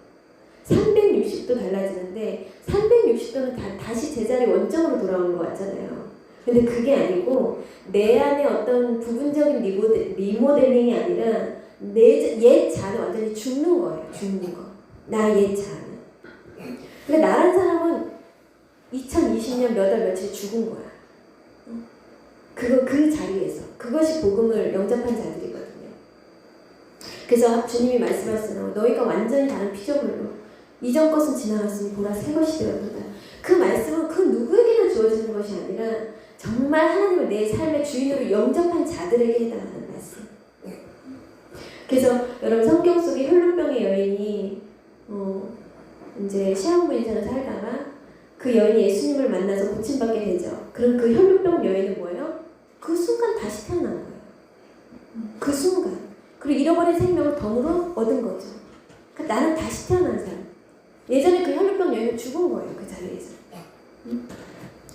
360도 달라지는데 360도는 다시 제자리 원점으로 돌아오는 것 같잖아요. 근데 그게 아니고 내 안에 어떤 부분적인 리모델링이 아니라 내 옛 자는 완전히 죽는 거예요. 죽는 거. 나 옛 자는. 근데 나란 사람은 2020년 몇 월 며칠 죽은 거야. 그 자리에서 그것이 복음을 영접한 자들이거든요. 그래서 주님이 말씀하시는 너희가 완전히 다른 피조물로 이전 것은 지나갔으니 보라 새 것이 되었도다. 그 말씀은 그 누구에게나 주어지는 것이 아니라 정말 하나님을 내 삶의 주인으로 영접한 자들에게 해당하는 말씀. 그래서 여러분 성경 속에 혈루병의 여인이 이제 시한부 인생을 살다가 그 여인이 예수님을 만나서 고침받게 되죠. 그럼 그 혈루병 여인은 뭐예요? 그 순간 다시 태어난 거예요. 그 순간. 그리고 잃어버린 생명을 덤으로 얻은 거죠. 그러니까 나는 다시 태어난 사람. 예전에 그 혈루병 여인은 죽은 거예요. 그 자리에서.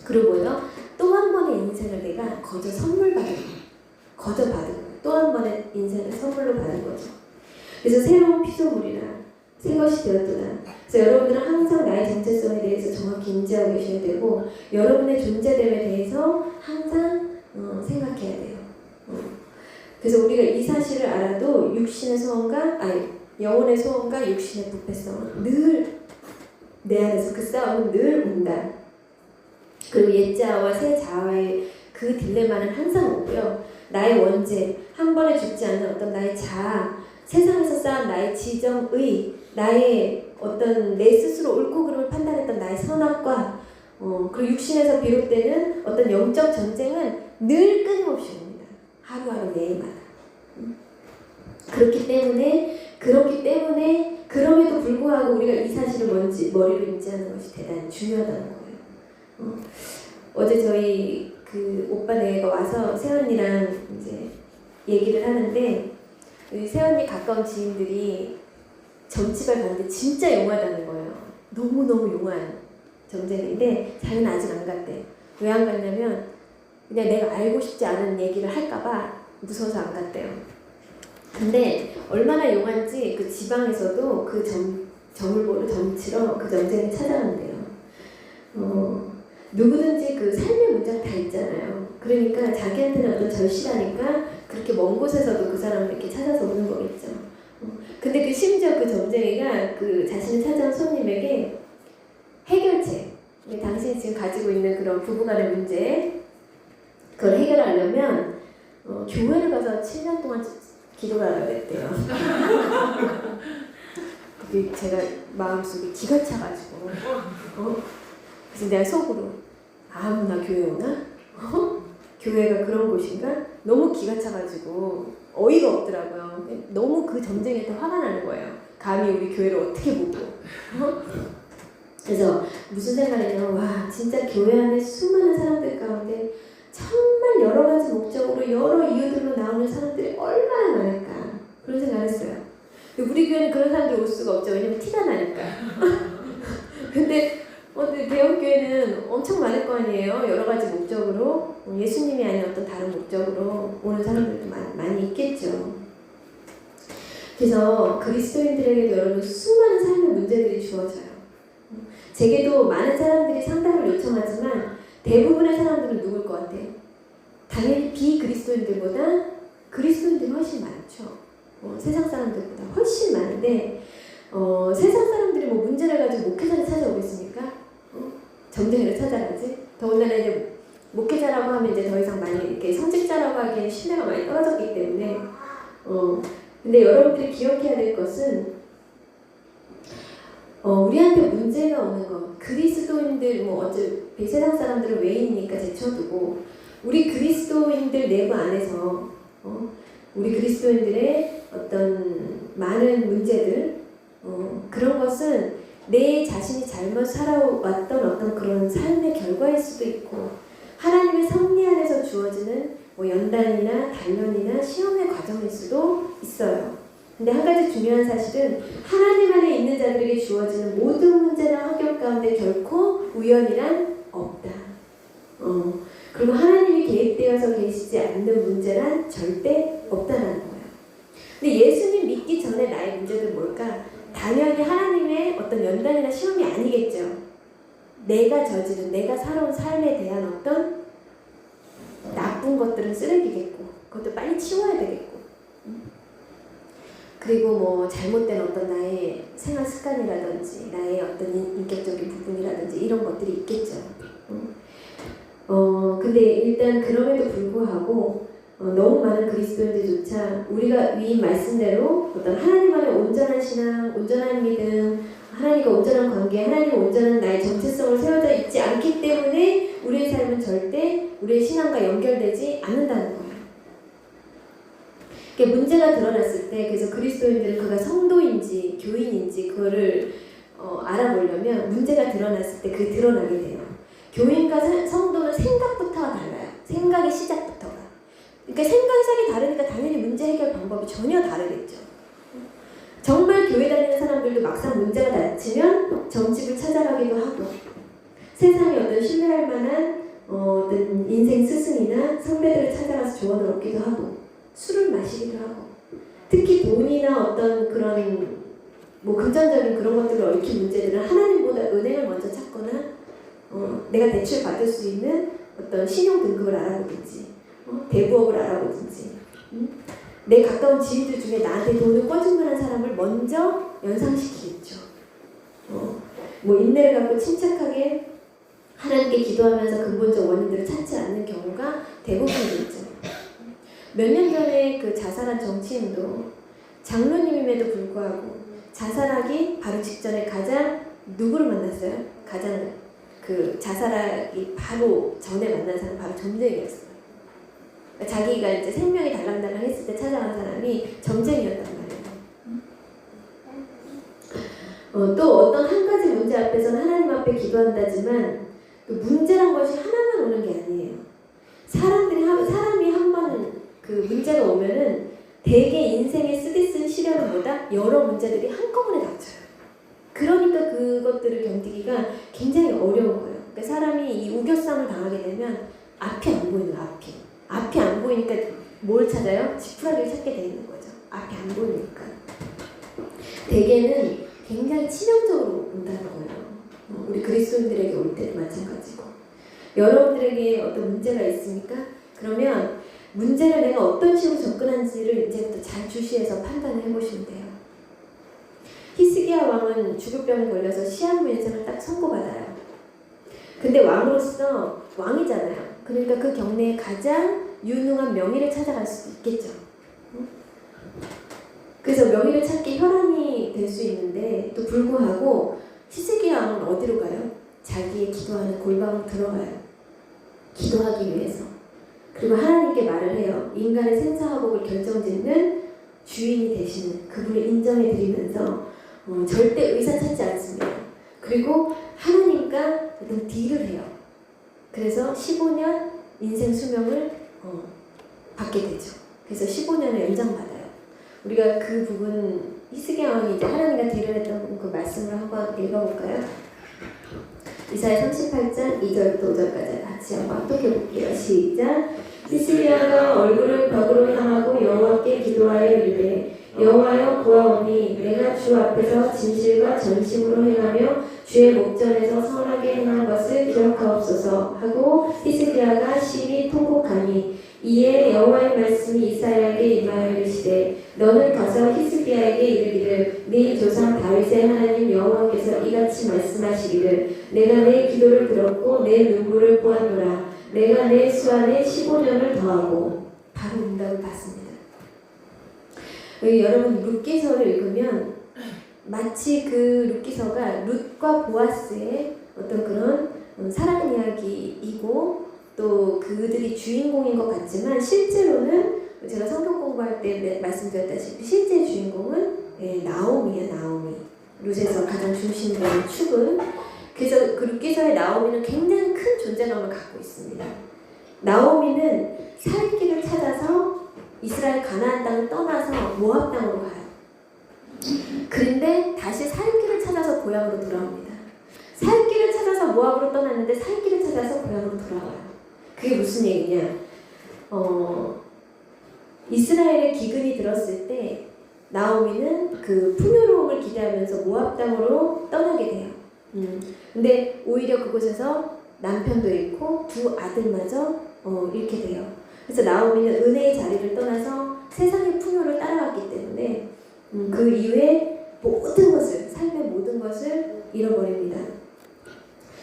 그리고 뭐예요? 또 한 번의 인생을 내가 거저 선물 받은 거예요. 거저 받은 거예요. 또 한 번의 인생을 선물로 받은 거죠. 그래서 새로운 피조물이라 새 것이 되었구나. 그래서 여러분들은 항상 나의 정체성에 대해서 정확히 인지하고 계셔야 되고 여러분의 존재됨에 대해서 항상 생각해야 돼요. 그래서 우리가 이 사실을 알아도 영혼의 소원과 육신의 부패성은 늘 내 안에서 그 싸움은 늘 온다. 그리고 옛 자아와 새 자아의 그 딜레마는 항상 오고요. 나의 원죄, 한 번에 죽지 않는 어떤 나의 자아, 세상에서 쌓은 나의 지정의, 나의 어떤 내 스스로 옳고 그름을 판단했던 나의 선악과 그리고 육신에서 비롯되는 어떤 영적 전쟁은 늘 끊임없이 옵니다. 하루하루 매일마다. 그렇기 때문에 그럼에도 불구하고 우리가 이 사실을 머리로 인지하는 것이 대단히 중요하다는 거예요. 어제 저희 그 오빠 네가 와서 세언니랑 이제 얘기를 하는데 우리 세언니 가까운 지인들이 점집을 갔는데 진짜 용하다는 거예요. 너무너무 용한 점쟁인데 자기는 아직 안 갔대. 왜 안 갔냐면 그냥 내가 알고 싶지 않은 얘기를 할까봐 무서워서 안 갔대요. 근데 얼마나 용한지 그 지방에서도 그 점을 보러 점치러 그 점쟁이 찾아간대요. 누구든지 그 삶의 문제가 다 있잖아요. 그러니까 자기한테는 어떤 절실하니까 그렇게 먼 곳에서도 그 사람을 이렇게 찾아서 오는 거겠죠. 근데 그 심지어 그 점쟁이가 그 자신을 찾아온 손님에게 해결책, 당신이 지금 가지고 있는 그런 부부간의 문제 그걸 해결하려면 교회를 가서 7년 동안 기도를 하라 그랬대요. 그게 제가 마음속에 기가 차가지고 그래서 내가 속으로 아무나 교회 오나? 교회가 그런 곳인가? 너무 기가 차가지고 어이가 없더라고요. 너무 그 점쟁이한테 화가 나는 거예요. 감히 우리 교회를 어떻게 보고 그래서 무슨 생각이냐면 와 진짜 교회 안에 수많은 사람들 가운데 정말 여러 가지 목적으로 여러 이유들로 나오는 사람들이 얼마나 많을까 그런 생각을 했어요. 우리 교회는 그런 사람들이 올 수가 없죠. 왜냐면 티가 나니까. 근데 대형 교회는 엄청 많을 거 아니에요. 여러 가지 목적으로 예수님이 아닌 어떤 다른 목적으로 오는 사람들도 많이 있겠죠. 그래서 그리스도인들에게도 여러분 수많은 삶의 문제들이 주어져요. 제게도 많은 사람들이 상담을 요청하지만 대부분의 사람들은 누굴 것 같아요? 당연히 비그리스도인들보다 그리스도인들이 훨씬 많죠. 세상 사람들보다 훨씬 많은데 세상 사람들이 뭐 문제를 가지고 목회자를 찾아오겠습니까? 점쟁이를 찾아가지. 더군다나 이제 목회자라고 하면 이제 더 이상 많이 이렇게 성직자라고 하기에는 신뢰가 많이 떨어졌기 때문에 근데 여러분들이 기억해야 될 것은 우리한테 문제가 오는 것, 그리스도인들 어차피 세상 사람들은 외인이니까 제쳐두고 우리 그리스도인들 내부 안에서 우리 그리스도인들의 어떤 많은 문제들 그런 것은 내 자신이 잘못 살아왔던 어떤 그런 삶의 결과일 수도 있고 하나님의 섭리 안에서 주어지는 연단이나 단련이나 시험의 과정일 수도 있어요. 근데 한 가지 중요한 사실은 하나님 안에 있는 자들에게 주어지는 모든 문제나 환경 가운데 결코 우연이란 없다. 그리고 하나님이 계획되어서 계시지 않는 문제란 절대 없다는 거예요. 근데 예수님 믿기 전에 나의 문제는 뭘까? 당연히 하나님의 어떤 연단이나 시험이 아니겠죠. 내가 저지른, 내가 살아온 삶에 대한 어떤 나쁜 것들은 쓰레기겠고 그것도 빨리 치워야 되겠고 그리고 잘못된 어떤 나의 생활 습관이라든지 나의 어떤 인격적인 부분이라든지 이런 것들이 있겠죠. 근데 일단 그럼에도 불구하고 너무 많은 그리스도인들조차 우리가 위 말씀대로 어떤 하나님 안에 온전한 신앙, 온전한 믿음, 하나님과 온전한 관계, 하나님과 온전한 나의 정체성을 세워져 있지 않기 때문에 우리의 삶은 절대 우리의 신앙과 연결되지 않는다는 거예요. 문제가 드러났을 때, 그래서 그리스도인들은 그가 성도인지 교인인지 그거를 알아보려면 문제가 드러났을 때 그게 드러나게 돼요. 교인과 성도는 생각부터가 달라요. 생각의 시작부터가. 그러니까 생각의 시작이 다르니까 당연히 문제 해결 방법이 전혀 다르겠죠. 정말 교회 다니는 사람들도 막상 문제가 닥치면 점집을 찾아가기도 하고, 세상에 어떤 신뢰할 만한 어떤 인생 스승이나 선배들을 찾아가서 조언을 얻기도 하고, 술을 마시기도 하고, 특히 돈이나 어떤 그런 금전적인 그런 것들을 얽힌 문제들은 하나님보다 은행을 먼저 찾거나 내가 대출 받을 수 있는 어떤 신용 등급을 알아보든지 대부업을 알아보든지 내 가까운 지인들 중에 나한테 돈을 꿔줄 만한 사람을 먼저 연상시키겠죠. 인내를 갖고 침착하게 하나님께 기도하면서 근본적 원인들을 찾지 않는 경우가 대부분이겠죠. 몇 년 전에 그 자살한 정치인도 장로님임에도 불구하고 자살하기 바로 직전에 가장 누구를 만났어요? 가장 그 자살하기 바로 전에 만난 사람 바로 점쟁이였어요. 그러니까 자기가 이제 생명이 달랑달랑 했을 때 찾아간 사람이 점쟁이였단 말이에요. 또 어떤 한 가지 문제 앞에서는 하나님 앞에 기도한다지만 그 문제란 것이 하나만 오는 게 아니에요. 사람이 한 번 그 문제가 오면은 대개 인생에 쓰디 쓴 시련보다 여러 문제들이 한꺼번에 닥쳐요. 그러니까 그것들을 견디기가 굉장히 어려운 거예요. 그러니까 사람이 이 우겨쌈을 당하게 되면 앞이 안 보이는 거예요. 앞이 안 보이니까 뭘 찾아요? 지푸라기를 찾게 되는 거죠. 앞이 안 보이니까. 대개는 굉장히 치명적으로 온다는 거예요. 우리 그리스도인들에게 올 때도 마찬가지고. 여러분들에게 어떤 문제가 있습니까? 그러면 문제를 내가 어떤 식으로 접근한지를 이제부터 잘 주시해서 판단을 해보시면 돼요. 히스기야 왕은 죽을 병에 걸려서 시한부 인생을 딱 선고받아요. 근데 왕으로서 왕이잖아요. 그러니까 그 경내에 가장 유능한 명의를 찾아갈 수도 있겠죠. 그래서 명의를 찾기 혈안이 될 수 있는데 또 불구하고 히스기야 왕은 어디로 가요? 자기의 기도하는 골방으로 들어가요. 기도하기 위해서. 그리고 하나님께 말을 해요. 인간의 생사화복을 결정짓는 주인이 되시는 그분을 인정해 드리면서 절대 의사 찾지 않습니다. 그리고 하나님과 어떤 딜을 해요. 그래서 15년 인생 수명을 받게 되죠. 그래서 15년을 연장받아요. 우리가 그 부분 히스기야 왕이 이제 하나님과 딜을 했던 그 말씀을 한번 읽어볼까요? 이사야 38장 2절부터 5절까지 같이 한번 합독해 볼게요. 시작. 히스기야가 얼굴을 벽으로 향하고 여호와께 기도하여 이르되 여호와여 구하오니 내가 주 앞에서 진실과 전심으로 행하며 주의 목전에서 선하게 행한 것을 기억하옵소서 하고 히스기야가 심히 통곡하니 이에 여호와의 말씀이 이사야에게 임하여 이르시되 너는 가서 히스기야에게 이르기를 네 조상 다윗의 하나님 여호와께서 이같이 말씀하시기를 내가 내 기도를 들었고 내 눈물을 보았노라 내가 내 수완에 15년을 더하고 바로 응답을 받습니다. 여러분 룻기서를 읽으면 마치 그 룻기서가 룻과 보아스의 어떤 그런 사랑 이야기이고 또 그들이 주인공인 것 같지만 실제로는 제가 성경 공부할 때 말씀드렸다시피 실제 주인공은 나오미야. 나오미. 룻에서 가장 중심되는 축은. 그래서 그 룻기서의 나오미는 굉장히 큰 존재감을 갖고 있습니다. 나오미는 살 길을 찾아서 이스라엘 가나안 땅을 떠나서 모압 땅으로 가요. 그런데 다시 살 길을 찾아서 고향으로 돌아옵니다. 살 길을 찾아서 모압으로 떠났는데 살 길을 찾아서 고향으로 돌아와요. 그게 무슨 얘기냐? 이스라엘의 기근이 들었을 때 나오미는 그 풍요로움을 기대하면서 모압 땅으로 떠나게 돼요. 근데 오히려 그곳에서 남편도 잃고 두 아들마저 잃게 돼요. 그래서 나오미는 은혜의 자리를 떠나서 세상의 풍요를 따라갔기 때문에 그 이후에 모든 것을, 삶의 모든 것을 잃어버립니다.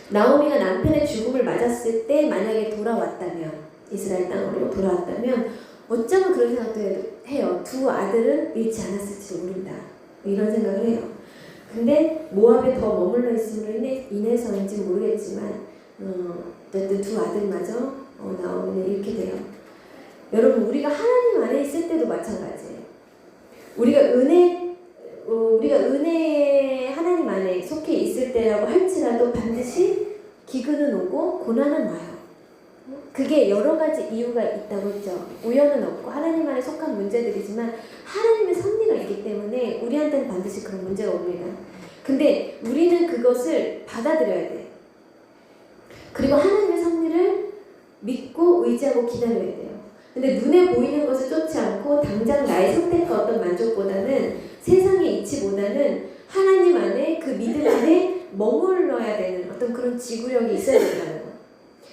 나오미가 남편의 죽음을 맞았을 때 만약에 돌아왔다면, 이스라엘 땅으로 돌아왔다면 어쩌면 그런 생각도 해요. 두 아들은 잃지 않았을지 모른다. 이런 생각을 해요. 근데 모압에 더 머물러 있음으로 인해서인지 모르겠지만 어쨌든 두 아들마저 나오면 이렇게 돼요. 여러분 우리가 하나님 안에 있을 때도 마찬가지예요. 우리가 은혜 하나님 안에 속해 있을 때라고 할지라도 반드시 기근은 오고 고난은 와요. 그게 여러 가지 이유가 있다고 했죠. 우연은 없고 하나님 안에 속한 문제들이지만 하나님의 섭리가 있기 때문에 우리한테는 반드시 그런 문제가 옵니다. 근데 우리는 그것을 받아들여야 돼. 그리고 하나님의 섭리를 믿고 의지하고 기다려야 돼요. 근데 눈에 보이는 것을 쫓지 않고 당장 나의 선택과 어떤 만족보다는 세상의 이치보다는 하나님 안에 그 믿음 안에 머물러야 되는 어떤 그런 지구력이 있어야 된다는 거예요.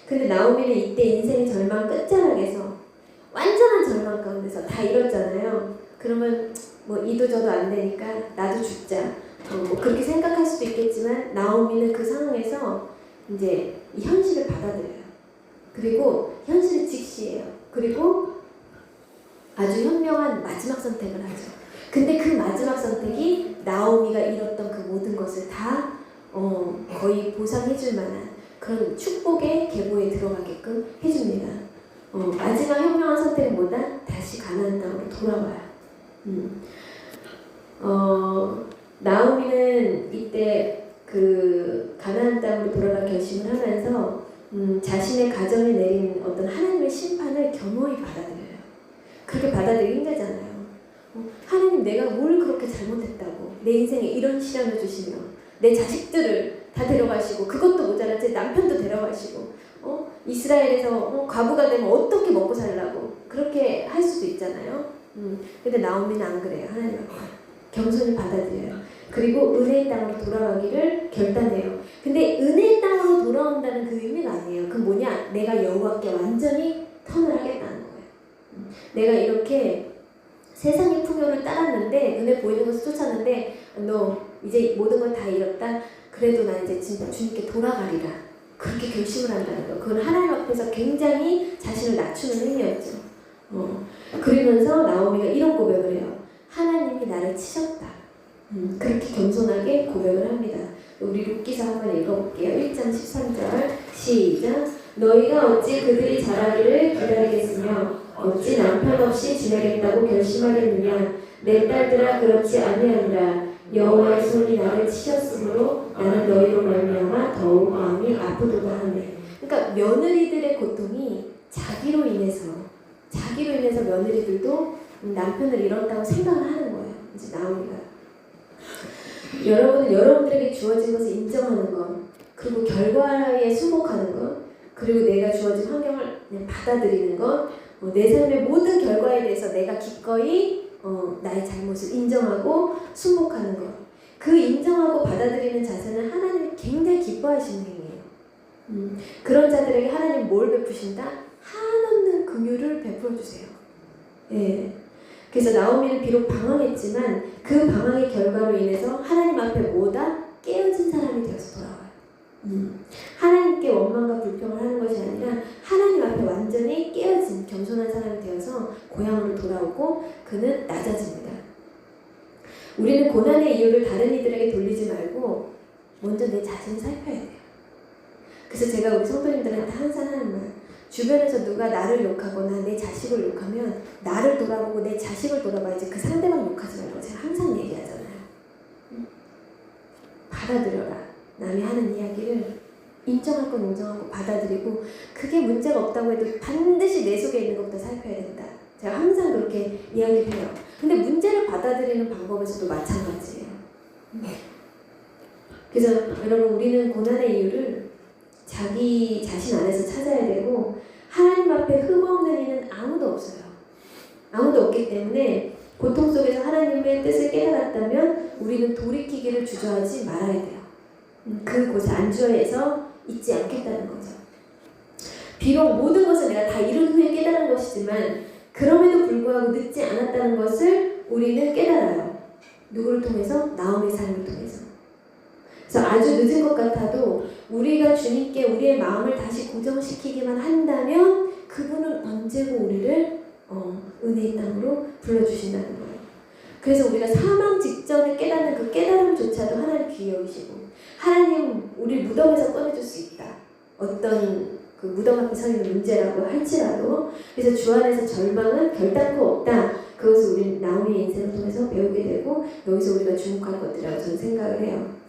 근데 나오미는 이때 인생의 절망 끝자락에서 완전한 절망 가운데서 다 잃었잖아요. 그러면 뭐 이도 저도 안 되니까 나도 죽자. 뭐 그렇게 생각할 수도 있겠지만 나오미는 그 상황에서 이제 이 현실을 받아들여요. 그리고 현실을 직시해요. 그리고 아주 현명한 마지막 선택을 하죠. 근데 그 마지막 선택이 나오미가 잃었던 그 모든 것을 다 거의 보상해줄 만한 그런 축복의 계보에 들어가게끔 해줍니다. 마지막 현명한 선택은 뭐다? 다시 가나안 땅으로 돌아와요. 나오미는 이때 그 가나안 땅으로 돌아갈 결심을 하면서 자신의 가정에 내린 어떤 하나님의 심판을 겸허히 받아들여요. 그렇게 받아들이기 힘들잖아요. 하나님 내가 뭘 그렇게 잘못했다고 내 인생에 이런 시련을 주시며 내 자식들을 다 데려가시고 그것도 모자라 제 남편도 데려가시고 이스라엘에서 과부가 되면 어떻게 먹고 살라고 그렇게 할 수도 있잖아요. 근데 나오미는 안 그래요. 하나님 앞에 겸손히 받아들여요. 그리고 은혜의 땅으로 돌아가기를 결단해요. 근데 은혜의 땅으로 돌아온다는 그 의미가 아니에요. 그 뭐냐? 내가 여호와께 완전히 턴을 하겠다는 거예요. 내가 이렇게 세상의 풍요를 따랐는데 눈에 보이는 것을 쫓았는데 너 이제 모든 걸 다 잃었다. 그래도 나 이제 진짜 주님께 돌아가리라. 그렇게 결심을 한다는 거예요. 그건 하나님 앞에서 굉장히 자신을 낮추는 행위였죠. 그러면서 나오미가 이런 고백을 해요. 하나님이 나를 치셨다. 그렇게 겸손하게 고백을 합니다. 우리 룻기서 한번 읽어볼게요. 1장 13절 시작. 너희가 어찌 그들이 자라기를 기다리겠으며 어찌 남편 없이 지내겠다고 결심하겠느냐. 내 딸들아 그렇지 아니하니라. 여호와의 손이 나를 치셨으므로 나는 너희로 말미암아 더욱 마음이 아프도다 하네. 그러니까 며느리들의 고통이 자기로 인해서 며느리들도 남편을 잃었다고 생각을 하는 거예요. 이제 나오니까 여러분은 여러분들에게 주어진 것을 인정하는 것, 그리고 결과에 순복하는 것, 그리고 내가 주어진 환경을 그냥 받아들이는 것, 내 삶의 모든 결과에 대해서 내가 기꺼이 나의 잘못을 인정하고 순복하는 것. 그 인정하고 받아들이는 자세는 하나님이 굉장히 기뻐하시는 행위예요. 그런 자들에게 하나님 뭘 베푸신다? 한없는 긍휼을 베풀어 주세요. 예. 그래서 나오미는 비록 방황했지만 그 방황의 결과로 인해서 하나님 앞에 뭐다? 깨어진 사람이 되어서 돌아와요. 하나님께 원망과 불평을 하는 것이 아니라 하나님 앞에 완전히 깨어진 겸손한 사람이 되어서 고향으로 돌아오고 그는 낮아집니다. 우리는 고난의 이유를 다른 이들에게 돌리지 말고 먼저 내 자신을 살펴야 돼요. 그래서 제가 우리 성도님들한테 항상 하는 말, 주변에서 누가 나를 욕하거나 내 자식을 욕하면 나를 돌아보고 내 자식을 돌아봐야지 그 상대방 욕하지 말고 제가 항상 얘기하잖아요. 받아들여라. 남이 하는 이야기를 인정할 건 인정하고 받아들이고 그게 문제가 없다고 해도 반드시 내 속에 있는 것부터 살펴야 된다. 제가 항상 그렇게 이야기를 해요. 근데 문제를 받아들이는 방법에서도 마찬가지예요. 그래서 여러분 우리는 고난의 이유를 자기 자신 안에서 찾아야 되고 하나님 앞에 흠없는 이는 아무도 없어요. 아무도 없기 때문에 고통 속에서 하나님의 뜻을 깨달았다면 우리는 돌이키기를 주저하지 말아야 돼요. 그곳에 안주해서 잊지 않겠다는 거죠. 비록 모든 것을 내가 다 이룬 후에 깨달은 것이지만 그럼에도 불구하고 늦지 않았다는 것을 우리는 깨달아요. 누구를 통해서? 나오미의 삶을 통해서. 그래서 아주 늦은 것 같아도 우리가 주님께 우리의 마음을 다시 고정시키기만 한다면 그분은 언제고 우리를 은혜의 땅으로 불러주신다는 거예요. 그래서 우리가 사망 직전에 깨닫는 그 깨달음조차도 하나님 귀히 여기시고 하나님 우리 무덤에서 꺼내줄 수 있다. 어떤 그 무덤 앞에 서 있는 문제라고 할지라도 그래서 주 안에서 절망은 결단코 없다. 그것을 우리 나오미의 인생을 통해서 배우게 되고 여기서 우리가 주목할 것들이라고 저는 생각을 해요.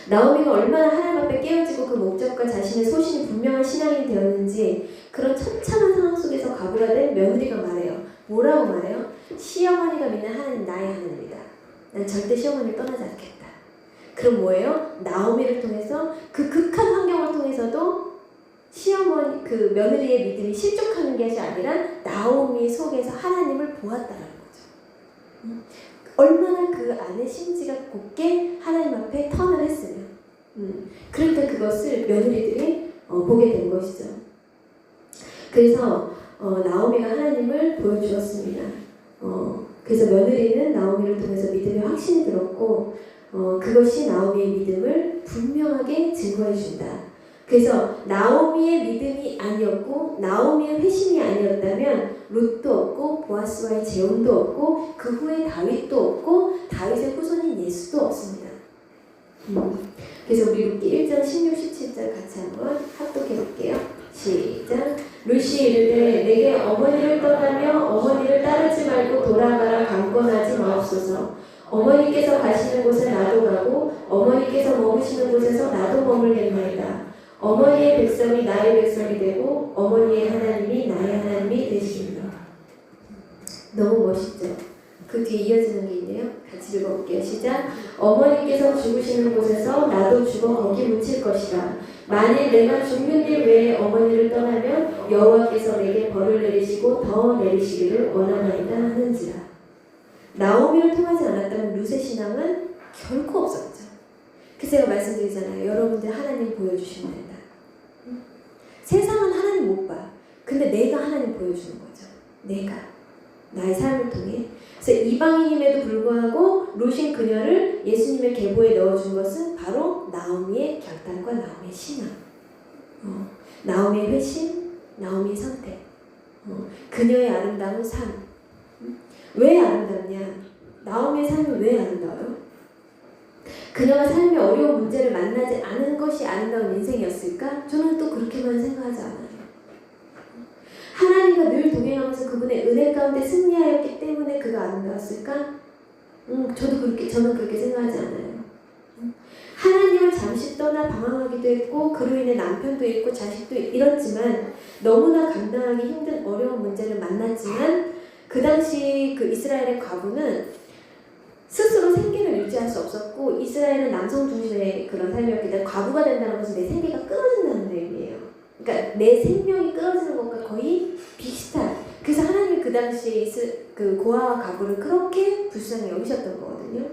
나오미가 얼마나 하나님 앞에 깨어지고 그 목적과 자신의 소신이 분명한 신앙이 되었는지 그런 처참한 상황 속에서 가부가 된 며느리가 말해요. 뭐라고 말해요? 시어머니가 믿는 하나님 나의 하나님이다. 난 절대 시어머니를 떠나지 않겠다. 그럼 뭐예요? 나오미를 통해서 그 극한 환경을 통해서도 시어머니 그 며느리의 믿음이 실족하는 것이 아니라 나오미 속에서 하나님을 보았다라는 거죠. 얼마나 그 안에 심지가 곱게 하나님 앞에 턴을 했으면 그럴 때 그것을 며느리들이 보게 된 것이죠. 그래서 나오미가 하나님을 보여주었습니다. 그래서 며느리는 나오미를 통해서 믿음의 확신이 들었고 그것이 나오미의 믿음을 분명하게 증거해 준다. 그래서 나오미의 믿음이 아니었고 나오미의 회심이 아니었다면 룻도 없고 보아스와의 재혼도 없고 그 후에 다윗도 없고 다윗의 후손인 예수도 없습니다. 그래서 우리 룻기 1장 16, 17절 같이 한번 합독해 볼게요. 시작. 룻이 이르되 내게 어머니를 떠나며 어머니를 따르지 말고 돌아가라 강권하지 마옵소서. 어머니께서 가시는 곳에 나도 가고 어머니께서 머무시는 곳에서 나도 머물겠나이다. 어머니의 백성이 나의 백성이 되고 어머니의 하나님이 나의 하나님이 되시리라. 너무 멋있죠? 그 뒤에 이어지는 게 있네요. 같이 읽어볼게요. 시작. 어머니께서 죽으시는 곳에서 나도 죽어 거기 묻힐 것이라. 만일 내가 죽는 일 외에 어머니를 떠나면 여호와께서 내게 벌을 내리시고 더 내리시기를 원하나이다 하는지라. 나오미를 통하지 않았다면 룻의 신앙은 결코 없었죠. 그래서 제가 말씀드리잖아요. 여러분들 하나님 보여주시면 된다. 세상은 하나님 못 봐. 근데 내가 하나님 보여주는 거죠. 내가. 나의 삶을 통해. 그래서 이방인임에도 불구하고 룻인 그녀를 예수님의 계보에 넣어준 것은 바로 나오미의 결단과 나오미의 신앙. 나오미의 회심, 나오미의 선택. 그녀의 아름다운 삶. 왜 아름답냐? 나오미의 삶은 왜 아름다워요? 그녀가 삶의 어려운 문제를 만나지 않은 것이 아름다운 인생이었을까? 저는 또 그렇게만 생각하지 않아요. 하나님과 늘 동행하면서 그분의 은혜 가운데 승리하였기 때문에 그가 아름다웠을까? 저는 그렇게 생각하지 않아요. 하나님을 잠시 떠나 방황하기도 했고 그로 인해 남편도 잃고 자식도 잃었지만 너무나 감당하기 힘든 어려운 문제를 만났지만 그 당시 그 이스라엘의 과부는 스스로 생계를 유지할 수 없었고 이스라엘은 남성 중심의 그런 삶이었기 때문에 과부가 된다는 것은 내 생계가 끊어진다는 의미예요. 그러니까 내 생명이 끊어지는 것과 거의 비슷한. 그래서 하나님이 그 당시에 그 고아와 과부를 그렇게 불쌍히 여기셨던 거거든요.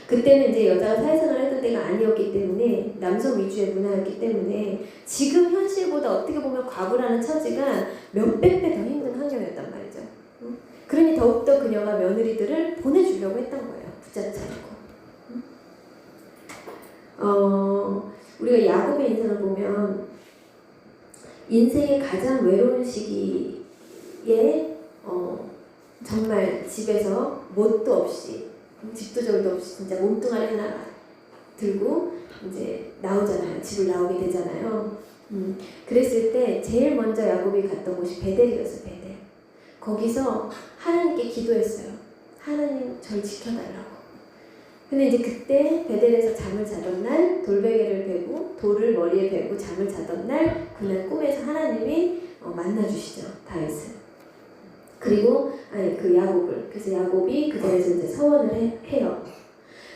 그때는 이제 여자가 사회생활을 했던 때가 아니었기 때문에 남성 위주의 문화였기 때문에 지금 현실보다 어떻게 보면 과부라는 처지가 몇백 배 더 힘든 환경이었단 말이죠. 그러니 더욱더 그녀가 며느리들을 보내주려고 했던 거예요. 붙잡고. 우리가 야곱의 인생을 보면 인생의 가장 외로운 시기에 정말 집에서 뭣도 없이 집도 저도 없이 진짜 몸뚱아리 하나 들고 이제 나오잖아요. 집을 나오게 되잖아요. 그랬을 때 제일 먼저 야곱이 갔던 곳이 베델이었어요. 베델. 거기서 하나님께 기도했어요. 하나님 절 지켜달라고. 근데 이제 그때 베델에서 잠을 자던 날 돌베개를 베고 돌을 머리에 베고 잠을 자던 날 그날 꿈에서 하나님이 만나주시죠. 다윗을. 그리고 그 야곱을. 그래서 야곱이 그 자리에서 이제 서원을 해요.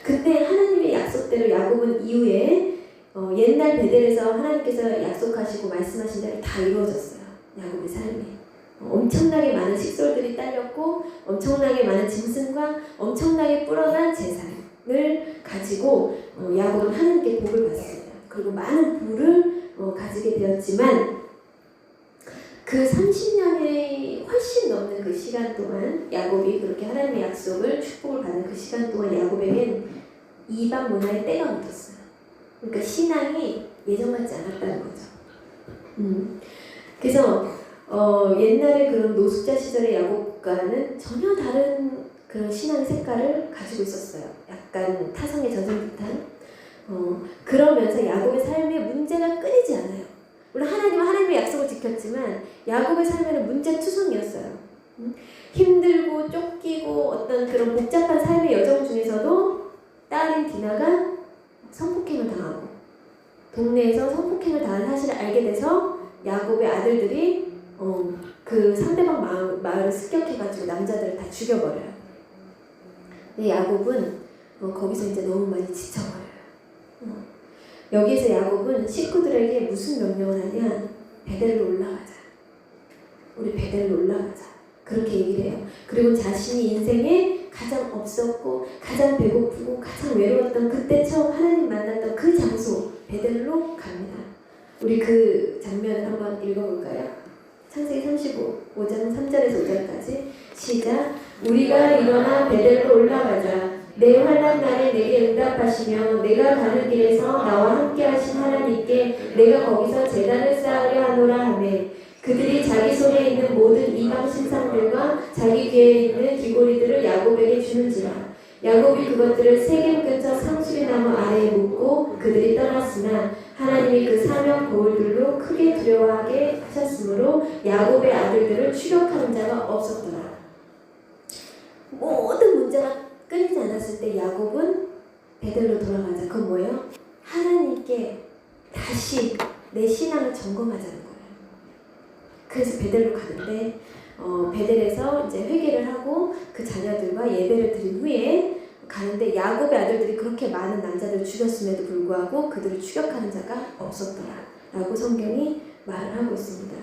그때 하나님의 약속대로 야곱은 이후에 옛날 베델에서 하나님께서 약속하시고 말씀하신 대로 다 이루어졌어요. 야곱의 삶이. 엄청나게 많은 식솔들이 딸렸고 엄청나게 많은 짐승과 엄청나게 불어난 재산을 가지고 야곱은 하나님께 복을 받습니다. 그리고 많은 부를 가지게 되었지만 그 30년이 훨씬 넘는 그 시간 동안 야곱이 그렇게 하나님의 약속을 축복을 받는 그 시간 동안 야곱에겐 이방 문화의 때가 묻었어요. 그러니까 신앙이 예전 같지 않았다는 거죠. 그래서 옛날에 그런 노숙자 시절의 야곱과는 전혀 다른 그런 신앙의 색깔을 가지고 있었어요. 약간 타성에 젖은 듯한. 그러면서 야곱의 삶에 문제가 끊이지 않아요. 물론 하나님은 하나님의 약속을 지켰지만 야곱의 삶에는 문제투성이었어요. 힘들고 쫓기고 어떤 그런 복잡한 삶의 여정 중에서도 딸인 디나가 성폭행을 당하고 동네에서 성폭행을 당한 사실을 알게 돼서 야곱의 아들들이 그 상대방 마을을 습격해가지고 남자들을 다 죽여버려요. 근데 야곱은 거기서 이제 너무 많이 지쳐버려요. 여기에서 야곱은 식구들에게 무슨 명령을 하냐? 베델로 올라가자. 우리 베델로 올라가자. 그렇게 얘기를 해요. 그리고 자신이 인생에 가장 없었고 가장 배고프고 가장 외로웠던 그때 처음 하나님 만났던 그 장소 베델로 갑니다. 우리 그 장면을 한번 읽어볼까요? 창세기 35장 3절에서 5절까지 시작. 우리가 일어나 베델로 올라가자. 내 환난 날에 내게 응답하시며 내가 가는 길에서 나와 함께 하신 하나님께 내가 거기서 제단을 쌓으려 하노라 하매 그들이 자기 손에 있는 모든 이방 신상들과 자기 귀에 있는 귀고리들을 야곱에게 주는지라. 야곱이 그것들을 세겜 근처 상수리 나무 아래에 묻고 그들이 떠났으나 하나님이 그 사면 거울들로 크게 두려워하게 하셨으므로 야곱의 아들들을 추격하는 자가 없었더라. 모든 문제가 끊이지 않았을 때 야곱은 베델로 돌아가자. 그건 뭐예요? 하나님께 다시 내 신앙을 점검하자는 거예요. 그래서 베델로 가는데 베델에서 이제 회개를 하고 그 자녀들과 예배를 드린 후에 가는데 야곱의 아들들이 그렇게 많은 남자들을 죽였음에도 불구하고 그들을 추격하는 자가 없었더라 라고 성경이 말을 하고 있습니다.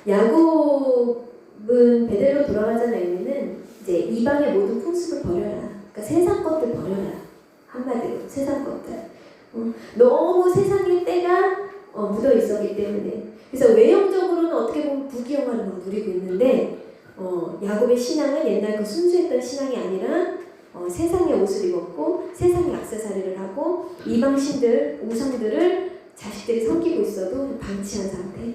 야곱은 베델로 돌아가자는 의미는 이제 이방의 모든 풍습을 버려라. 그러니까 세상 것들 버려라. 한마디로 세상 것들. 너무 세상의 때가 묻어 있었기 때문에. 그래서 외형적으로는 어떻게 보면 부귀영화를 막 누리고 있는데 야곱의 신앙은 옛날 그 순수했던 신앙이 아니라 세상의 옷을 입었고 세상의 액세서리를 하고 이방 신들, 우상들을 자식들이 섬기고 있어도 방치한 상태.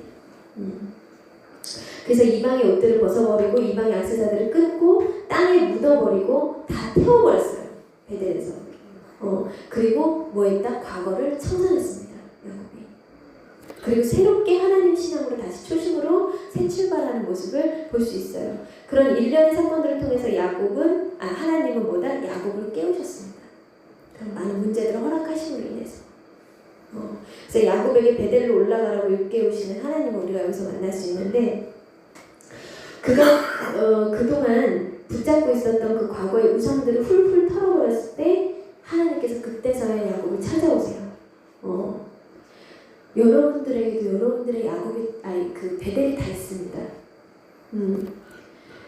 그래서 이방의 옷들을 벗어버리고 이방의 액세서리를 끊고 땅에 묻어버리고 다 태워버렸어요. 베델에서. 그리고 뭐 했다? 과거를 청산했습니다. 야곱이. 그리고 새롭게 하나님 신앙으로 다시 초심으로 새 출발하는 모습을 볼 수 있어요. 그런 일련의 사건들을 통해서 하나님은 뭐다? 야곱을 깨우셨습니다. 그런 많은 문제들을 허락하심으로 인해서. 그래서 야곱에게 베델로 올라가라고 일깨우시는 하나님을 우리가 여기서 만날 수 있는데 그가 그동안 붙잡고 있었던 그 과거의 우상들을 훌훌 털어버렸을 때 하나님께서 그때서야 야곱을 찾아오세요. 여러분들에게도 여러분들의 그 베델이 다 있습니다.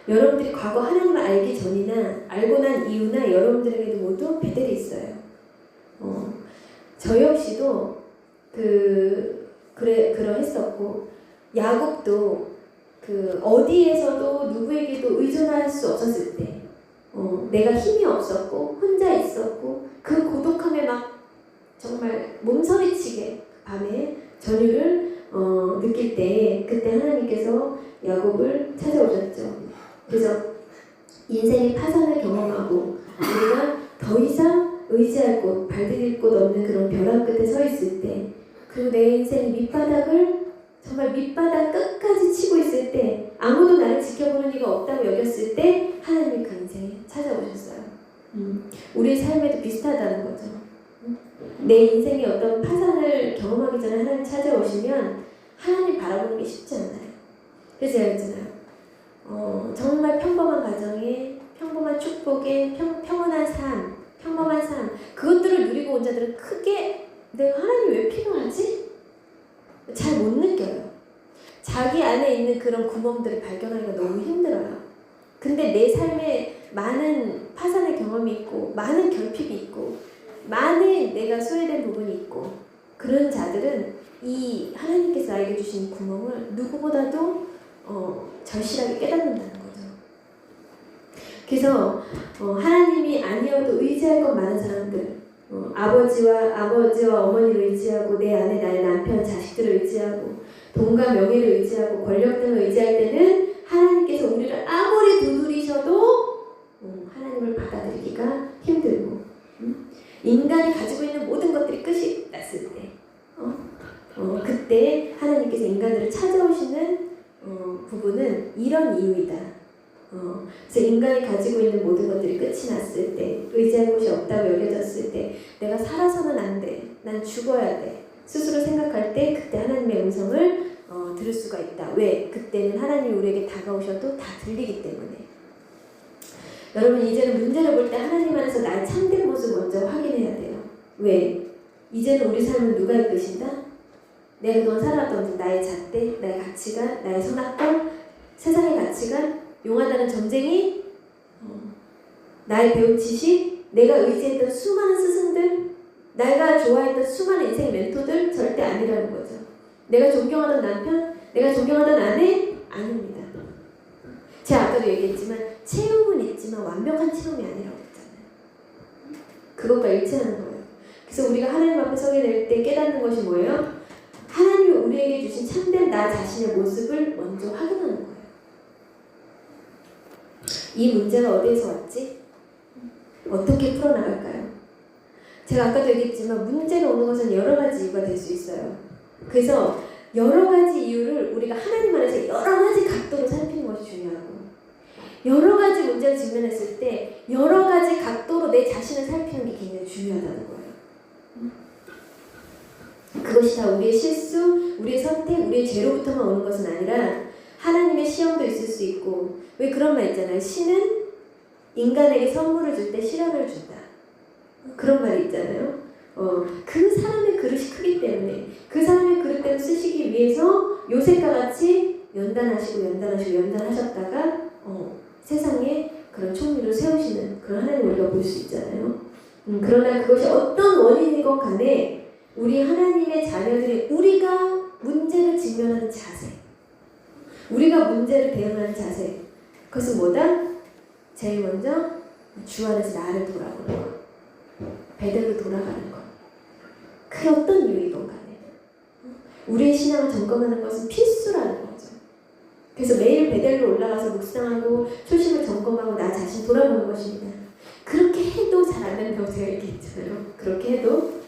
여러분들이 과거 하나님을 알기 전이나 알고 난 이후나 여러분들에게도 모두 베델이 있어요. 저 역시도 그러했었고 야곱도 어디에서도 누구에게도 의존할 수 없었을 때 내가 힘이 없었고 혼자 있었고 그 고독함에 막 정말 몸서리치게 밤에 전율을 느낄 때 그때 하나님께서 야곱을 찾아오셨죠. 그래서 인생의 파산을 경험하고 우리가 더 이상 의지할 곳, 발디딜 곳 없는 그런 벼랑 끝에 서 있을 때 그리고 내 인생의 밑바닥을 정말 밑바닥 끝까지 치고 있을 때 아무도 나를 지켜보는 이가 없다고 여겼을 때 하나님이 그 인생에 찾아오셨어요. 우리의 삶에도 비슷하다는 거죠. 내 인생의 어떤 파산을 경험하기 전에 하나님 찾아오시면 하나님 바라보는 게 쉽지 않아요. 그래서 제가 했잖아요. 정말 평범한 가정에 평범한 축복에 평온한 삶, 평범한 삶 그것들을 누리고 온 자들은 크게 내가 하나님 왜 필요하지? 잘 못 느껴요. 자기 안에 있는 그런 구멍들을 발견하기가 너무 힘들어요. 근데 내 삶에 많은 파산의 경험이 있고 많은 결핍이 있고 많은 내가 소외된 부분이 있고 그런 자들은 이 하나님께서 나에게 주신 구멍을 누구보다도 절실하게 깨닫는다는 거죠. 그래서 하나님이 아니어도 의지할 것 많은 사람들 아버지와 어머니를 의지하고 내 아내 나의 남편 자식들을 의지하고 돈과 명예를 의지하고 권력 등을 의지할 때는 하나님께 인간이 가지고 있는 모든 것들이 끝이 났을 때 그때 하나님께서 인간들을 찾아오시는 부분은 이런 이유이다. 그래서 인간이 가지고 있는 모든 것들이 끝이 났을 때, 의지할 곳이 없다고 여겨졌을 때, 내가 살아서는 안 돼, 난 죽어야 돼 스스로 생각할 때 그때 하나님의 음성을 들을 수가 있다. 왜? 그때는 하나님이 우리에게 다가오셔도 다 들리기 때문에. 여러분, 이제는 문제를 볼 때 하나님 안에서 나의 참된 모습 먼저 확인해야 돼요. 왜? 이제는 우리 삶은 누가 이끄신다? 내가 그동안 살아왔던 나의 잣대, 나의 가치관, 나의 선악관, 세상의 가치관, 용하다는 점쟁이, 나의 배운 지식, 내가 의지했던 수많은 스승들, 내가 좋아했던 수많은 인생 멘토들 절대 아니라는 거죠. 내가 존경하던 남편, 내가 존경하던 아내 아닙니다. 제가 아까도 얘기했지만 체험은 있지만 완벽한 체험이 아니라고 했잖아요. 그것과 일치하는 거예요. 그래서 우리가 하나님 앞에 서게 될 때 깨닫는 것이 뭐예요? 하나님이 우리에게 주신 참된 나 자신의 모습을 먼저 확인하는 거예요. 이 문제가 어디에서 왔지? 어떻게 풀어나갈까요? 제가 아까도 얘기했지만 문제가 오는 것은 여러 가지 이유가 될 수 있어요. 그래서 여러 가지 이유를 우리가 하나님 안에서 여러 가지 각도로 살피는 것이 중요하고, 여러 가지 문제를 직면했을 때 여러 가지 각도로 내 자신을 살피는 게 굉장히 중요하다는 거예요. 그것이 다 우리의 실수, 우리의 선택, 우리의 죄로부터만 오는 것은 아니라 하나님의 시험도 있을 수 있고, 왜 그런 말 있잖아요. 신은 인간에게 선물을 줄 때 시련을 준다. 그런 말이 있잖아요. 그 사람의 그릇이 크기 때문에 그 사람의 그릇대로 쓰시기 위해서 요셉과 같이 연단하셨다가 세상에 그런 총리를 세우시는 그런 하나님을 우리가 볼 수 있잖아요. 그러나 그것이 어떤 원인이건 간에 우리 하나님의 자녀들이 우리가 문제를 직면하는 자세, 우리가 문제를 대응하는 자세, 그것은 뭐다? 제일 먼저 주 안에서 나를 돌아보는 것, 베델로 돌아가는 것. 그게 어떤 이유이건 간에 우리의 신앙을 점검하는 것은 필수라는 거죠. 그래서 매일 베델로 올라가서 묵상하고 초심을 점검하고 나 자신 돌아보는 것입니다. 그렇게 해도 잘 안 된다고 제가 얘기했잖아요. 그렇게 해도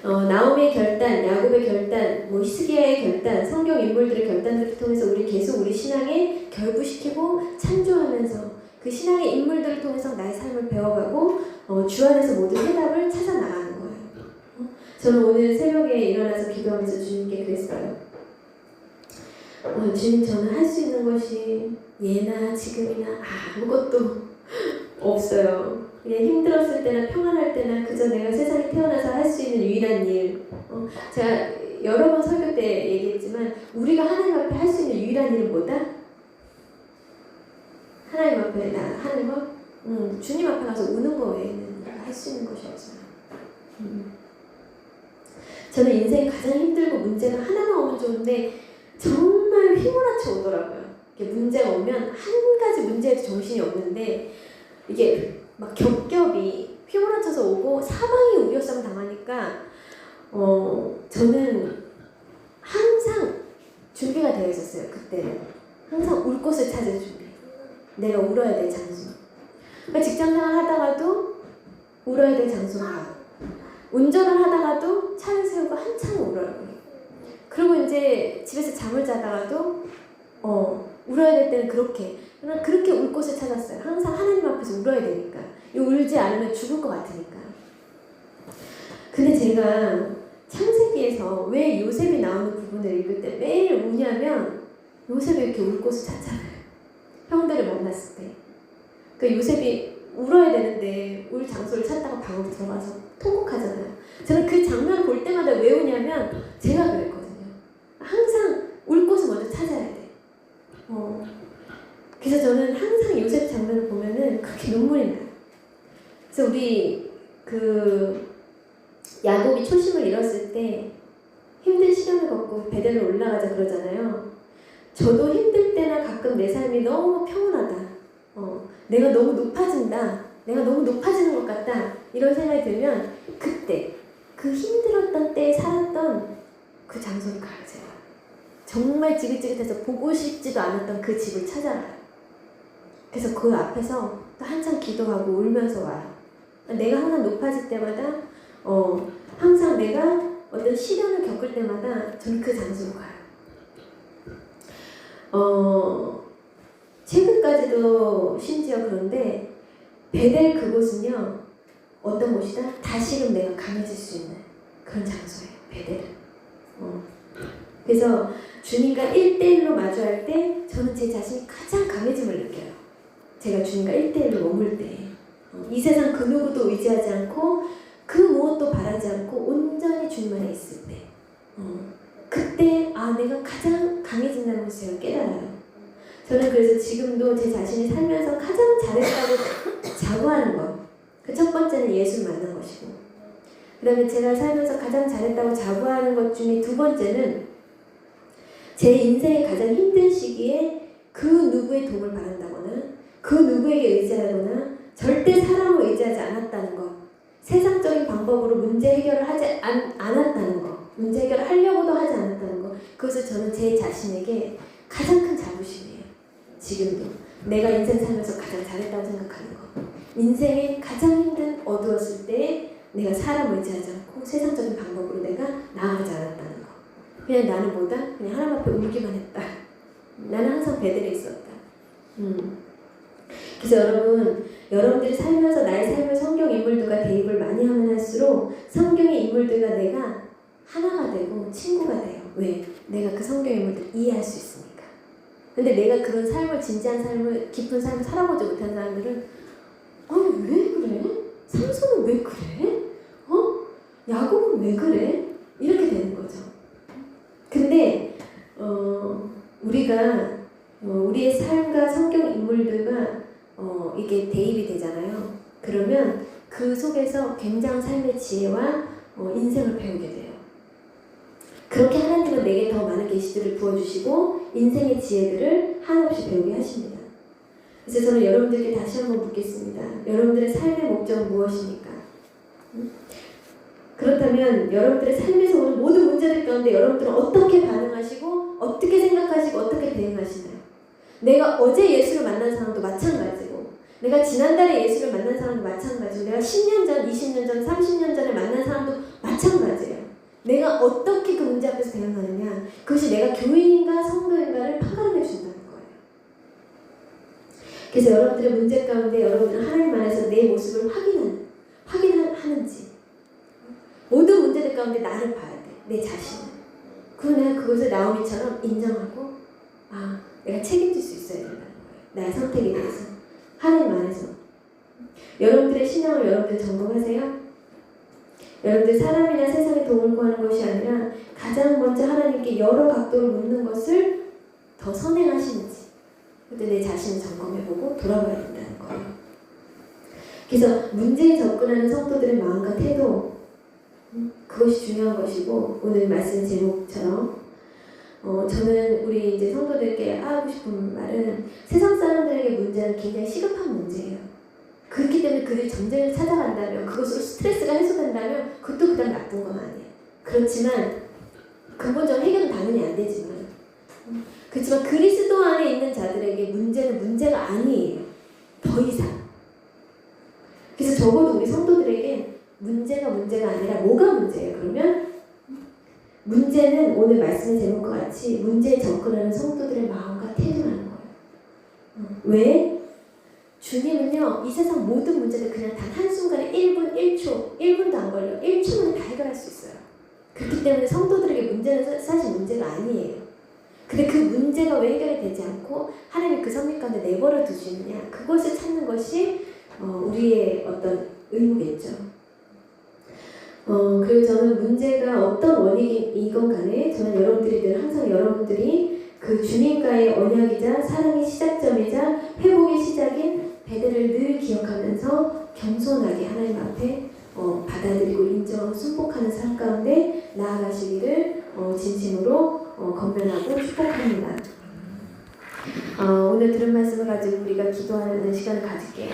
나오미의 결단, 야곱의 결단, 히스기야의 결단, 성경 인물들의 결단들을 통해서 우리 계속 우리 신앙에 결부시키고 참조하면서 그 신앙의 인물들을 통해서 나의 삶을 배워가고 주 안에서 모든 해답을 찾아 나가는 거예요. 저는 오늘 새벽에 일어나서 기도하면서 주님께 그랬어요. 주님, 저는 할 수 있는 것이 예나 지금이나 아무것도 없어요. 그냥 힘들었을 때나 평안할 때나 그저 내가 세상에 태어나서 할 수 있는 유일한 일. 제가 여러 번 설교 때 얘기했지만 우리가 하나님 앞에 할 수 있는 유일한 일은 뭐다? 하나님 앞에 나 하는 거? 주님 앞에 가서 우는 거 외에는 할 수 있는 것이 없어요. 저는 인생이 가장 힘들고 문제가 하나만 오면 좋은데 정말 휘몰아쳐 오더라고요. 이렇게 문제가 오면 한 가지 문제에도 정신이 없는데 이게 막 겹겹이 휘몰아쳐서 오고 사방이 우려싸움 당하니까 저는 항상 준비가 되어 있었어요. 그때는 항상 울 곳을 찾을 준비, 내가 울어야 될 장소. 그러니까 직장생활 하다가도 울어야 될 장소로 가, 운전을 하다가도 차를 세우고 한참 울어요. 그리고 이제 집에서 잠을 자다가도 울어야 될 때는 그렇게 울 곳을 찾았어요. 항상 하나님 앞에서 울어야 되니까. 울지 않으면 죽을 것 같으니까. 근데 제가 창세기에서 왜 요셉이 나오는 부분을 읽을 때 매일 우냐면 요셉이 이렇게 울 곳을 찾잖아요. 형들을 만났을 때. 그러니까 요셉이 울어야 되는데 울 장소를 찾다가 방으로 들어가서 통곡하잖아요. 저는 그 장면을 볼 때마다 왜 우냐면 제가 그랬거든요. 항상 울 곳을 먼저 찾아야 돼. 그래서 저는 항상 요셉 장면을 보면은 그렇게 눈물이 나요. 그래서 우리 야곱이 초심을 잃었을 때 힘든 시련을 겪고 베델로 올라가자 그러잖아요. 저도 힘들 때나 가끔 내 삶이 너무 평온하다, 내가 너무 높아진다, 내가 너무 높아지는 것 같다 이런 생각이 들면 그때 그 힘들었던 때에 살았던 그 장소를 가요. 제가 정말 지긋지긋해서 보고 싶지도 않았던 그 집을 찾아가요. 그래서 그 앞에서 또 한참 기도하고 울면서 와요. 내가 항상 높아질 때마다 항상 내가 어떤 시련을 겪을 때마다 저는 그 장소로 가요. 최근까지도 심지어 그런데 베델 그곳은요 어떤 곳이다? 다시금 내가 강해질 수 있는 그런 장소예요. 베델은. 그래서 주님과 1대1로 마주할 때 저는 제 자신이 가장 강해짐을 느껴요. 제가 주님과 1대1로 머물 때 이 세상 그 누구도 의지하지 않고 그 무엇도 바라지 않고 온전히 주님 안에 있을 때 그때 내가 가장 강해진다는 것을 제가 깨달아요. 저는 그래서 지금도 제 자신이 살면서 가장 잘했다고 자부하는 것, 그 첫 번째는 예수를 만난 것이고, 그 다음에 제가 살면서 가장 잘했다고 자부하는 것 중에 두 번째는 제 인생의 가장 힘든 시기에 그 누구의 도움을 바란다거나 그 누구에게 의지하거나 절대 사람을 의지하지 않았다는 것, 세상적인 방법으로 문제 해결을 하지 않았다는 것, 문제 해결을 하려고도 하지 않았다는 것, 그것을 저는 제 자신에게 가장 큰 자부심이에요. 지금도 내가 인생 살면서 가장 잘했다고 생각하는 것, 인생이 가장 힘든 어두웠을 때 내가 사람을 의지하지 않고 세상적인 방법으로 내가 나아가지 않았다는 것, 그냥 나는 뭐다? 그냥 하나님 앞에 울기만 했다. 나는 항상 베델에 있었다. 그래서 여러분들이 살면서 나의 삶을 성경 인물들과 대입을 많이 하면 할수록 성경의 인물들과 내가 하나가 되고 친구가 돼요. 왜? 내가 그 성경 인물들을 이해할 수 있으니까. 근데 내가 그런 삶을, 진지한 삶을, 깊은 삶을 살아보지 못한 사람들은 왜 그래? 삼손은 왜 그래? 야곱은 왜 그래? 이렇게 되는 거죠. 근데 우리가 우리의 삶과 성경 인물들과 이게 대입이 되잖아요. 그러면 그 속에서 굉장한 삶의 지혜와 인생을 배우게 돼요. 그렇게 하나님은 내게 더 많은 계시들을 부어주시고 인생의 지혜들을 한없이 배우게 하십니다. 그래서 저는 여러분들께 다시 한번 묻겠습니다. 여러분들의 삶의 목적은 무엇입니까? 그렇다면 여러분들의 삶에서 오는 모든 문제들 가운데 여러분들은 어떻게 반응하시고 어떻게 생각하시고 어떻게 대응하시나요? 내가 어제 예수를 만난 사람도 마찬가지고, 내가 지난달에 예수를 만난 사람도 마찬가지고, 내가 10년 전, 20년 전, 30년 전에 만난 사람도 마찬가지예요. 내가 어떻게 그 문제 앞에서 대응하느냐, 그것이 내가 교인인가 성도인가를 판가름해 준다는 거예요. 그래서 여러분들의 문제 가운데 여러분들은 하나님 안에서 내 모습을 확인하는지, 모든 문제들 가운데 나를 봐야 돼. 내 자신을. 그리고 내가 그것을 나오미처럼 인정하고 내가 책임질 수 있어야 된다는 거예요. 나의 선택에 대해서. 하나님 안에서. 여러분들의 신앙을 여러분들 점검하세요. 여러분들 사람이나 세상의 도움을 구하는 것이 아니라 가장 먼저 하나님께 여러 각도로 묻는 것을 더 선행하시는지 그때 내 자신을 점검해보고 돌아봐야 된다는 거예요. 그래서 문제에 접근하는 성도들의 마음과 태도, 그것이 중요한 것이고, 오늘 말씀 제목처럼 저는 우리 이제 성도들께 하고 싶은 말은 세상 사람들에게 문제는 굉장히 시급한 문제예요. 그렇기 때문에 그들이 전쟁을 찾아간다면, 그것으로 스트레스가 해소된다면 그것도 그다음 나쁜 건 아니에요. 그렇지만 근본적인 해결은 당연히 안 되지만, 그렇지만 그리스도 안에 있는 자들에게 문제는 문제가 아니에요. 더 이상. 그래서 적어도 우리 성도들에게 문제가 아니라 뭐가 문제예요? 그러면 문제는 오늘 말씀의 제목과 같이 문제에 접근하는 성도들의 마음과 태도라는 거예요. 왜? 주님은요, 이 세상 모든 문제를 그냥 단 한순간에 1분, 1초, 1분도 안 걸려. 1초 만에 다 해결할 수 있어요. 그렇기 때문에 성도들에게 문제는 사실 문제가 아니에요. 근데 그 문제가 왜 해결이 되지 않고 하나님이 그 선미 가운데 내버려 두시느냐, 그것을 찾는 것이 우리의 어떤 의무겠죠. 그리고 저는 문제가 어떤 원인이건 간에 저는 여러분들이 늘 항상 여러분들이 그 주님과의 언약이자 사랑의 시작점이자 회복의 시작인 베델을 늘 기억하면서 겸손하게 하나님 앞에 받아들이고 인정하고 순복하는 삶 가운데 나아가시기를 진심으로 건면하고 축복합니다. 오늘 들은 말씀을 가지고 우리가 기도하는 시간을 가질게요.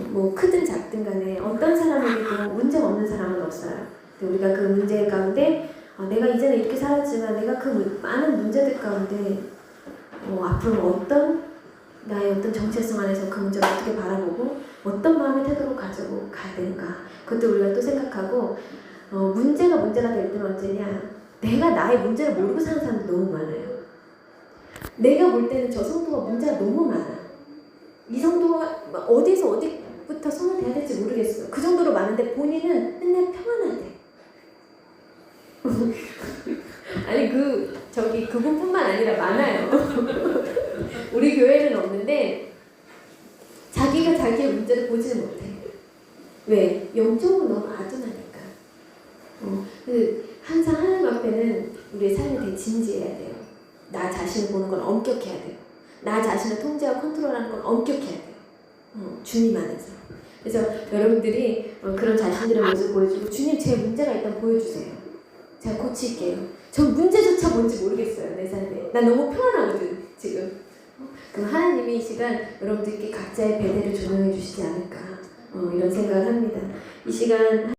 뭐 크든 작든 간에 어떤 사람에게도 문제가 없는 사람은 없어요. 우리가 그 문제 가운데 내가 이전에 이렇게 살았지만 내가 그 많은 문제들 가운데 앞으로 어떤 나의 어떤 정체성 안에서 그 문제를 어떻게 바라보고 어떤 마음의 태도로 가지고 가야 되는가. 그것도 우리가 또 생각하고 문제가 될 때는 언제냐. 내가 나의 문제를 모르고 사는 사람도 너무 많아요. 내가 볼 때는 저 성도가 문제가 너무 많아. 이 성도가 어디서 어디부터 손을 대야 될지 모르겠어. 그 정도로 많은데 본인은 맨날 평안하대. 아니 그분뿐만 아니라 많아요. 우리 교회는 없는데 자기가 자기의 문제를 보지는 못해. 왜? 영적으로 너무 아둔하니까. 항상 하나님 앞에는 우리의 삶을 되게 진지해야 돼요. 나 자신을 보는 건 엄격해야 돼요. 나 자신을 통제하고 컨트롤하는 건 엄격해야 돼요. 주님 안에서. 그래서 여러분들이 그런 자신들의 모습을 보여주고 주님 제 문제가 있다면 보여주세요. 제가 고칠게요. 전 문제조차 뭔지 모르겠어요. 내 삶에. 난 너무 평안하거든 지금. 그럼 하나님이 이 시간 여러분들께 각자의 배대를 조명해 주시지 않을까 이런 생각을 합니다. 이 시간